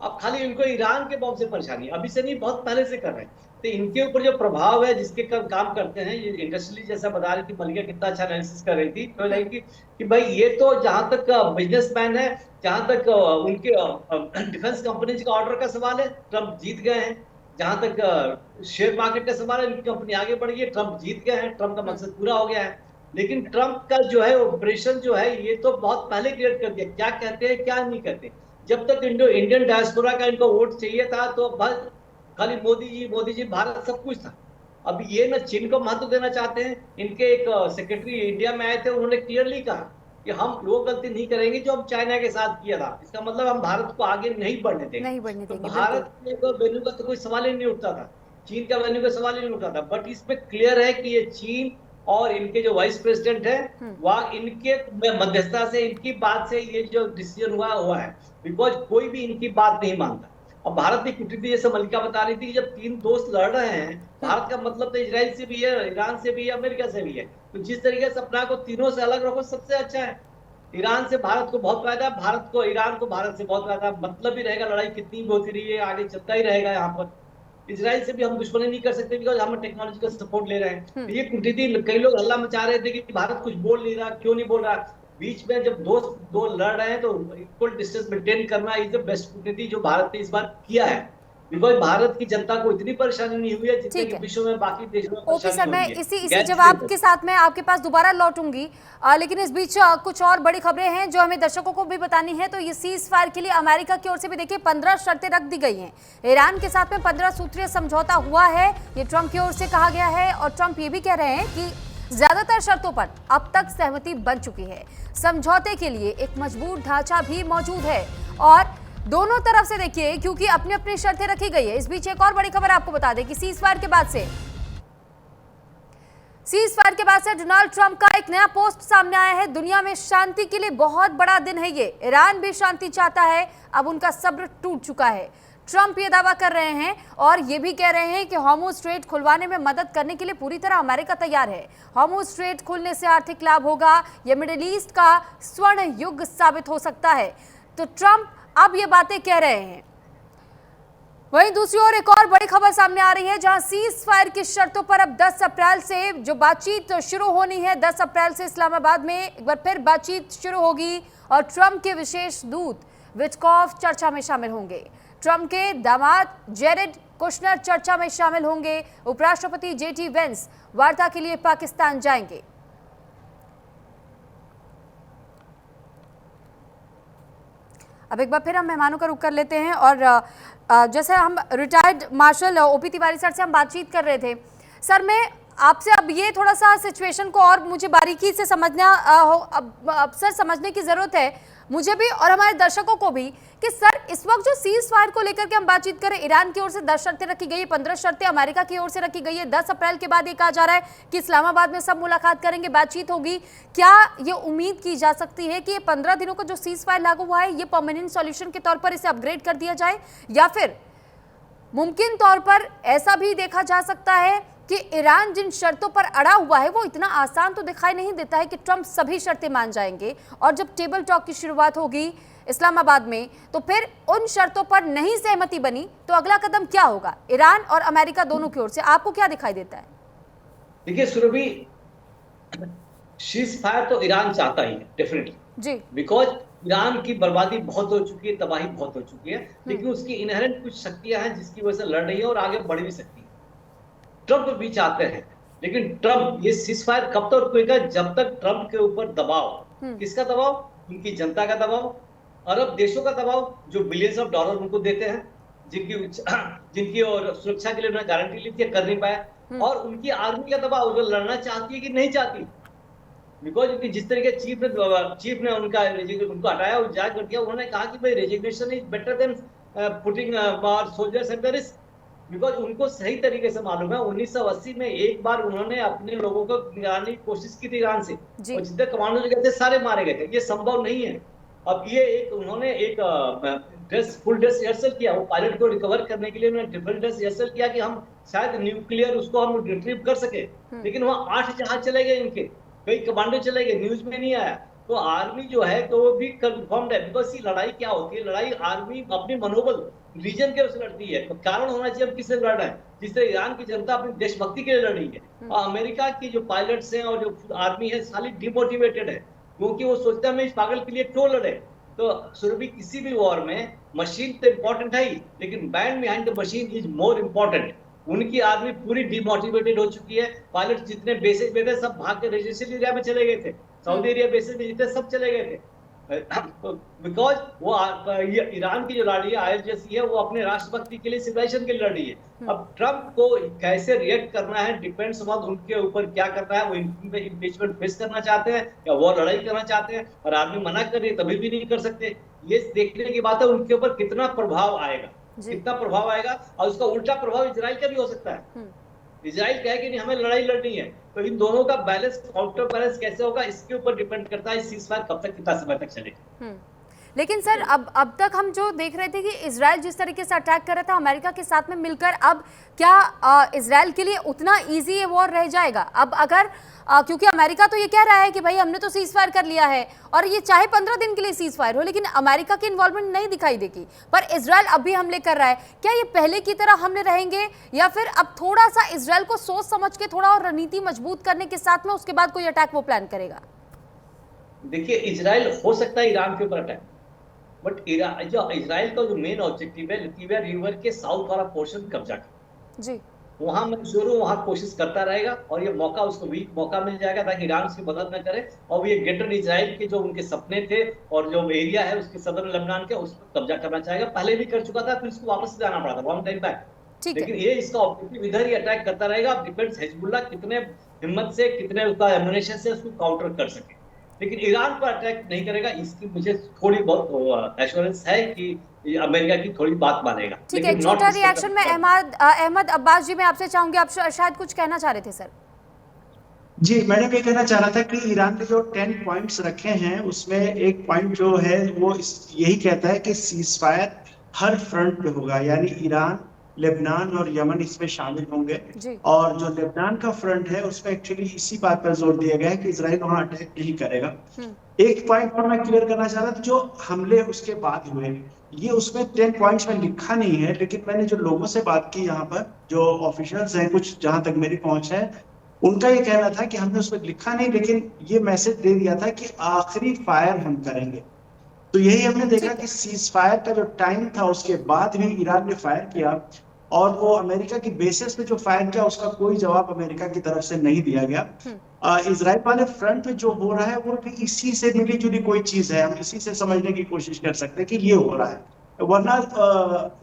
अब खाली इनको ईरान के बम से परेशानी है, अभी से नहीं, बहुत पहले से कर रहे हैं। तो इनके ऊपर जो प्रभाव है, जिसके काम करते हैं, ये इंडस्ट्रियली जैसा बता रही थी मलिका, कितना अच्छा एनालिसिस कर रही थी, तो कि भाई ये तो जहां तक बिजनेसमैन है, जहां तक उनके डिफेंस कंपनीज का ऑर्डर का सवाल है, ट्रम्प जीत गए हैं। जहां तक शेयर मार्केट का सवाल है, इनकी कंपनी आगे बढ़ गई है, ट्रम्प जीत गए हैं, ट्रम्प का मकसद पूरा हो गया है। लेकिन ट्रम्प का जो है ऑपरेशन जो है, ये तो बहुत पहले क्रिएट कर दिया, क्या कहते हैं क्या नहीं कहते। जब तक इंडियन डायस्पोरा का इनको वोट चाहिए था तो बस खाली मोदी जी भारत सब कुछ था। अब ये ना चीन को महत्व देना चाहते हैं। इनके एक सेक्रेटरी इंडिया में आए थे, उन्होंने क्लियरली कहा कि हम वो गलती नहीं करेंगे जो हम चाइना के साथ किया था। इसका मतलब हम भारत को आगे नहीं बढ़ने देंगे। तो भारत के वेन्यू का तो कोई सवाल ही नहीं उठता था, चीन का वेन्यू का सवाल ही नहीं उठता था। बट इसमें क्लियर है कि ये चीन और इनके जो वाइस प्रेसिडेंट है, वह इनके मध्यस्थता से, इनकी बात से ये जो डिसीजन हुआ है, बिकॉज कोई भी इनकी बात नहीं मानता। और भारत की कूटनीति, जैसे मलिका बता रही थी कि जब 3 दोस्त लड़ रहे हैं, भारत का मतलब तो इजराइल से भी है, ईरान से भी है, अमेरिका से भी है। तो जिस तरीके से अपना को तीनों से अलग रखो सबसे अच्छा है। ईरान से भारत को बहुत फायदा, भारत को ईरान को भारत से बहुत फायदा। मतलब ही रहेगा, लड़ाई कितनी भी होती रही है, आगे चलता ही रहेगा। यहाँ पर इजराइल से भी हम दुश्मनी नहीं कर सकते बिकॉज हम टेक्नोलॉजी का सपोर्ट ले रहे हैं। ये कूटनीति, कई लोग हल्ला मचा रहे थे कि भारत कुछ बोल नहीं रहा, क्यों नहीं बोल रहा। बीच में जब दो लड़ रहे हैं तो इक्वल डिस्टेंस मेंटेन करना इज द बेस्ट कूटनीति जो भारत ने इस बार किया है। बिकॉज भारत की जनता को इतनी परेशानी नहीं हुई है जितनी कि विश्व में बाकी देशों में। ओके सर, मैं इसी जवाब के साथ मैं आपके पास दोबारा लौटूंगी, लेकिन इस बीच कुछ और बड़ी खबरें हैं जो हमें दर्शकों को भी बतानी है। तो ये सीज फायर के लिए अमेरिका की ओर से भी देखिए 15 शर्तें रख दी गई हैं। ईरान के साथ में 15 सूत्रीय समझौता हुआ है, ये ट्रम्प की ओर से कहा गया है। और ट्रम्प ये भी कह रहे हैं कि ज्यादातर शर्तों पर अब तक सहमति बन चुकी है। समझौते के लिए एक मजबूत ढांचा भी मौजूद है और दोनों तरफ से देखिए, क्योंकि अपनी अपनी शर्तें रखी गई है। इस बीच एक और बड़ी खबर आपको बता दें कि सीज फायर के बाद से डोनाल्ड ट्रंप का एक नया पोस्ट सामने आया है। दुनिया में शांति के लिए बहुत बड़ा दिन है ये। ईरान भी शांति चाहता है, अब उनका सब्र टूट चुका है। ट्रंप ये दावा कर रहे हैं और ये भी कह रहे हैं कि हॉर्मुज स्ट्रेट खुलवाने में मदद करने के लिए पूरी तरह अमेरिका तैयार है। हॉर्मुज स्ट्रेट खुलने से आर्थिक लाभ होगा, यह मिडिल ईस्ट का स्वर्ण युग साबित हो सकता है। तो ट्रंप अब ये बातें कह रहे हैं। वहीं दूसरी ओर एक और बड़ी खबर सामने आ रही है, जहां सीज फायर की शर्तों पर अब 10 अप्रैल से जो बातचीत शुरू होनी है, 10 अप्रैल से इस्लामाबाद में एक बार फिर बातचीत शुरू होगी और ट्रंप के विशेष दूत विटकॉफ चर्चा में शामिल होंगे। ट्रंप के दामाद जेरेड कुशनर चर्चा में शामिल होंगे। उपराष्ट्रपति JD वेंस वार्ता के लिए पाकिस्तान जाएंगे। अब एक बार फिर हम मेहमानों का रुख कर लेते हैं और जैसे हम retired marshal OP Tiwari sir से हम बातचीत कर रहे थे। सर, मैं आपसे अब ये थोड़ा सा सिचुएशन को और मुझे बारीकी से समझना अब सर समझने की ज़रूरत है, मुझे भी और हमारे दर्शकों को भी, कि सर इस वक्त जो सीज फायर को लेकर के हम बातचीत करें, ईरान की ओर से 10 शर्तें रखी गई है, 15 शर्तें अमेरिका की ओर से रखी गई है। 10 अप्रैल के बाद ये कहा जा रहा है कि इस्लामाबाद में सब मुलाकात करेंगे, बातचीत होगी। क्या ये उम्मीद की जा सकती है कि ये 15 दिनों का जो सीज फायर लागू हुआ है, ये परमानेंट सॉल्यूशन के तौर पर इसे अपग्रेड कर दिया जाए, या फिर मुमकिन तौर पर ऐसा भी देखा जा सकता है कि ईरान जिन शर्तों पर अड़ा हुआ है वो इतना आसान तो दिखाई नहीं देता है कि ट्रंप सभी शर्तें मान जाएंगे, और जब टेबल टॉक की शुरुआत होगी इस्लामाबाद में तो फिर उन शर्तों पर नहीं सहमति बनी तो अगला कदम क्या होगा ईरान और अमेरिका दोनों की ओर से? आपको क्या दिखाई देता है? देखिए सुरभि, सीज फायर तो ईरान चाहता ही है डेफिनेटली जी, बिकॉज ईरान की बर्बादी बहुत हो चुकी है, तबाही बहुत हो चुकी है, लेकिन उसकी इनहेरेंट कुछ शक्तियां हैं जिसकी वजह से लड़ रही है और आगे बढ़ भी सकती है। ट्रंप भी चाहते हैं, लेकिन ट्रंप ये सीज फायर कब तक रुकेगा? जब तक ट्रंप के ऊपर दबाव, किसका दबाव? उनकी जनता का दबाव, अरब देशों का दबाव जो बिलियंस ऑफ डॉलर उनको देते हैं, जिनकी और सुरक्षा के लिए उन्होंने गारंटी ली थी, कर नहीं पाया, और उनकी आर्मी का दबाव जो लड़ना चाहती है कि नहीं चाहती, बिकॉज जिस तरीके चीफ ने उनको हटाया और जांच कर दिया, उन्होंने कहा कि भाई resignation is better than putting our soldiers at the risk, because उनको सही तरीके से मालूम है 1980 में एक बार उन्होंने अपने लोगों को निकालने की कोशिश की थी ईरान से, और जितने कमांडो जो गए थे सारे मारे गए थे। ये संभव नहीं है। अब ये उन्होंने एक फुल ड्रेस रिहर्सल किया, वो पायलट को रिकवर करने के लिए उन्होंने डिफरेंट ड्रेस रिहर्सल किया कि हम शायद न्यूक्लियर उसको हम रिट्रीव कर सके, लेकिन वहाँ 8 जहाज चले गए इनके, कई कमांडो चले गए, न्यूज में नहीं आया। तो आर्मी जो है तो वो भी कंफर्म्ड है, बिकॉज ये लड़ाई क्या होती है, लड़ाई आर्मी अपनी मनोबल रीजन के उससे लड़ती है, तो कारण होना चाहिए हम किससे लड़ रहे हैं, जिस तरह ईरान की जनता अपनी देशभक्ति के लिए लड़ रही है, और अमेरिका की जो पायलट्स हैं और जो आर्मी है सारी डिमोटिवेटेड है, क्योंकि वो सोचता है मैं इस पागल के लिए क्यों लड़े। तो सुरभि, किसी भी वॉर में मशीन तो इंपॉर्टेंट है ही, लेकिन man behind the machine is more important. उनकी आर्मी पूरी डिमोटिवेटेड हो चुकी है, पायलट जितने बेसिस पे थे सब भाग के रेजिडेंशियल एरिया में चले गए थे, सऊदी अरेबिया बेसिस में जितने सब चले गए थे, बिकॉज वो ईरान की जो लड़ी है IRGC है, वो अपने राष्ट्रभक्ति के लिए, सिविलाइजेशन के लिए लड़ी है। अब ट्रंप को कैसे रिएक्ट करना है डिपेंड्स ऑन उनके ऊपर क्या करना है, वो इम्पीचमेंट फेस करना चाहते हैं या वो लड़ाई करना चाहते हैं, और आर्मी मना कर रही है तभी भी नहीं कर सकते। ये देखने की बात है उनके ऊपर कितना प्रभाव आएगा, कितना प्रभाव आएगा, और उसका उल्टा प्रभाव इजराइल का भी हो सकता है। इजराइल कहे कि नहीं हमें लड़ाई लड़नी है, तो इन दोनों का बैलेंस, काउंटर बैलेंस कैसे होगा इसके ऊपर डिपेंड करता है सीज फायर कब तक, कितना समय तक चलेगा। लेकिन सर अब तक हम जो देख रहे थे कि इजराइल जिस तरीके से अटैक कर रहा था अमेरिका के साथ में मिलकर, अब क्या इजराइल के लिए उतना इजी ये वॉर रह जाएगा? अब अगर क्योंकि अमेरिका तो ये कह रहा है कि भाई हमने तो सीज फायर कर लिया है, और ये चाहे 15 दिन के लिए सीज फायर हो, लेकिन अमेरिका की इन्वॉल्वमेंट नहीं दिखाई देगी, पर इजराइल अब भी हमले कर रहा है। क्या ये पहले की तरह हमले रहेंगे, या फिर अब थोड़ा सा इजराइल को सोच समझ के थोड़ा और रणनीति मजबूत करने के साथ में उसके बाद कोई अटैक वो प्लान करेगा? देखिए, इजराइल हो सकता है ईरान के ऊपर अटैक, बट जो इजराइल का जो मेन ऑब्जेक्टिव है लिथिया रिवर के साउथ वाला पोर्शन कब्जा कर, जी वहां मैं श्योर हूँ वहां कोशिश करता रहेगा, और ये मौका उसको वीक मौका मिल जाएगा ताकि ईरान उसकी मदद न करे, और ये ग्रेटर इजराइल के जो उनके सपने थे और जो एरिया है उसके सदर्न लेबनान के उस पर कब्जा करना चाहेगा। पहले भी कर चुका था, फिर उसको वापस जाना पड़ा था लॉन्ग टाइम बैक, लेकिन ये इसका ऑब्जेक्टिव इधर ही अटैक करता रहेगा। डिपेंड्स हिजबुल्लाह कितने हिम्मत से, कितने उसका एमुनेशन से उसको काउंटर कर सके, लेकिन ईरान पर अटैक नहीं करेगा, इसकी मुझे थोड़ी बहुत एश्योरेंस है कि अमेरिका की थोड़ी बात मानेगा। ठीक है, छोटा रिएक्शन में अहमद अब्बास जी मैं आपसे चाहूंगी, आप शायद कुछ कहना चाह रहे थे सर। जी, मैंने ये कहना चाह रहा था कि ईरान ने जो 10 पॉइंट्स रखे हैं उसमें एक पॉइंट जो है वो यही कहता है कि सीज फायर हर फ्रंट पे होगा, यानी ईरान, लेबनान और यमन इसमें शामिल होंगे। जी। और जो लेबनान का फ्रंट है उसमें एक्चुअली इसी बात पर जोर दिया गया है कि इजराइल वहां अटैक नहीं करेगा। एक पॉइंट और मैं क्लियर करना चाह रहा था, जो हमले उसके बाद हुए ये उसमें 10 पॉइंट्स में लिखा नहीं है, लेकिन मैंने जो लोगों से बात की यहाँ पर, जो ऑफिशियल्स हैं कुछ, जहां तक मेरी पहुंच है, उनका ये कहना था कि हमने उसमें लिखा नहीं, लेकिन ये मैसेज दे दिया था कि आखिरी फायर हम करेंगे। तो यही हमने देखा कि सीज फायर का जो टाइम था उसके बाद भी ईरान ने फायर किया, और वो अमेरिका की बेसिस पे जो फायर किया उसका कोई जवाब अमेरिका की तरफ से नहीं दिया गया। इजराइल वाले फ्रंट पे जो हो रहा है वो भी इसी से मिली जुली कोई चीज है, हम इसी से समझने की कोशिश कर सकते हैं कि ये हो रहा है। वरना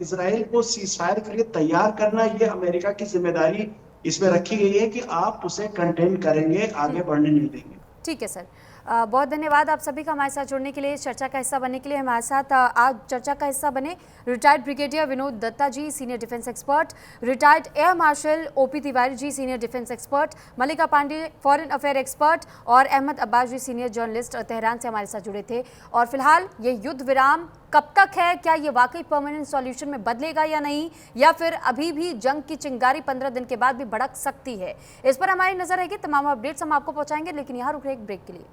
इजराइल को सीज फायर के लिए तैयार करना, ये अमेरिका की जिम्मेदारी इसमें रखी गई है कि आप उसे कंटेन करेंगे, आगे बढ़ने नहीं देंगे। ठीक है सर, बहुत धन्यवाद आप सभी का हमारे साथ जुड़ने के लिए, इस चर्चा का हिस्सा बनने के लिए। हमारे साथ आज चर्चा का हिस्सा बने retired brigadier Vinod Dutta ji, senior defence expert, retired air marshal OP Tiwari ji, senior defence expert, Mallika Pandey, foreign affair expert, और Ahmed Abbas ji, senior journalist, Tehran से हमारे साथ जुड़े थे। और फिलहाल ये युद्ध विराम कब तक है, क्या ये वाकई परमानेंट सॉल्यूशन में बदलेगा या नहीं, या फिर अभी भी जंग की चिंगारी 15 दिन के बाद भी भड़क सकती है, इस पर हमारी नजर रहेगी। तमाम अपडेट्स हम आपको पहुंचाएंगे, लेकिन यहाँ रुक रहे एक ब्रेक के लिए।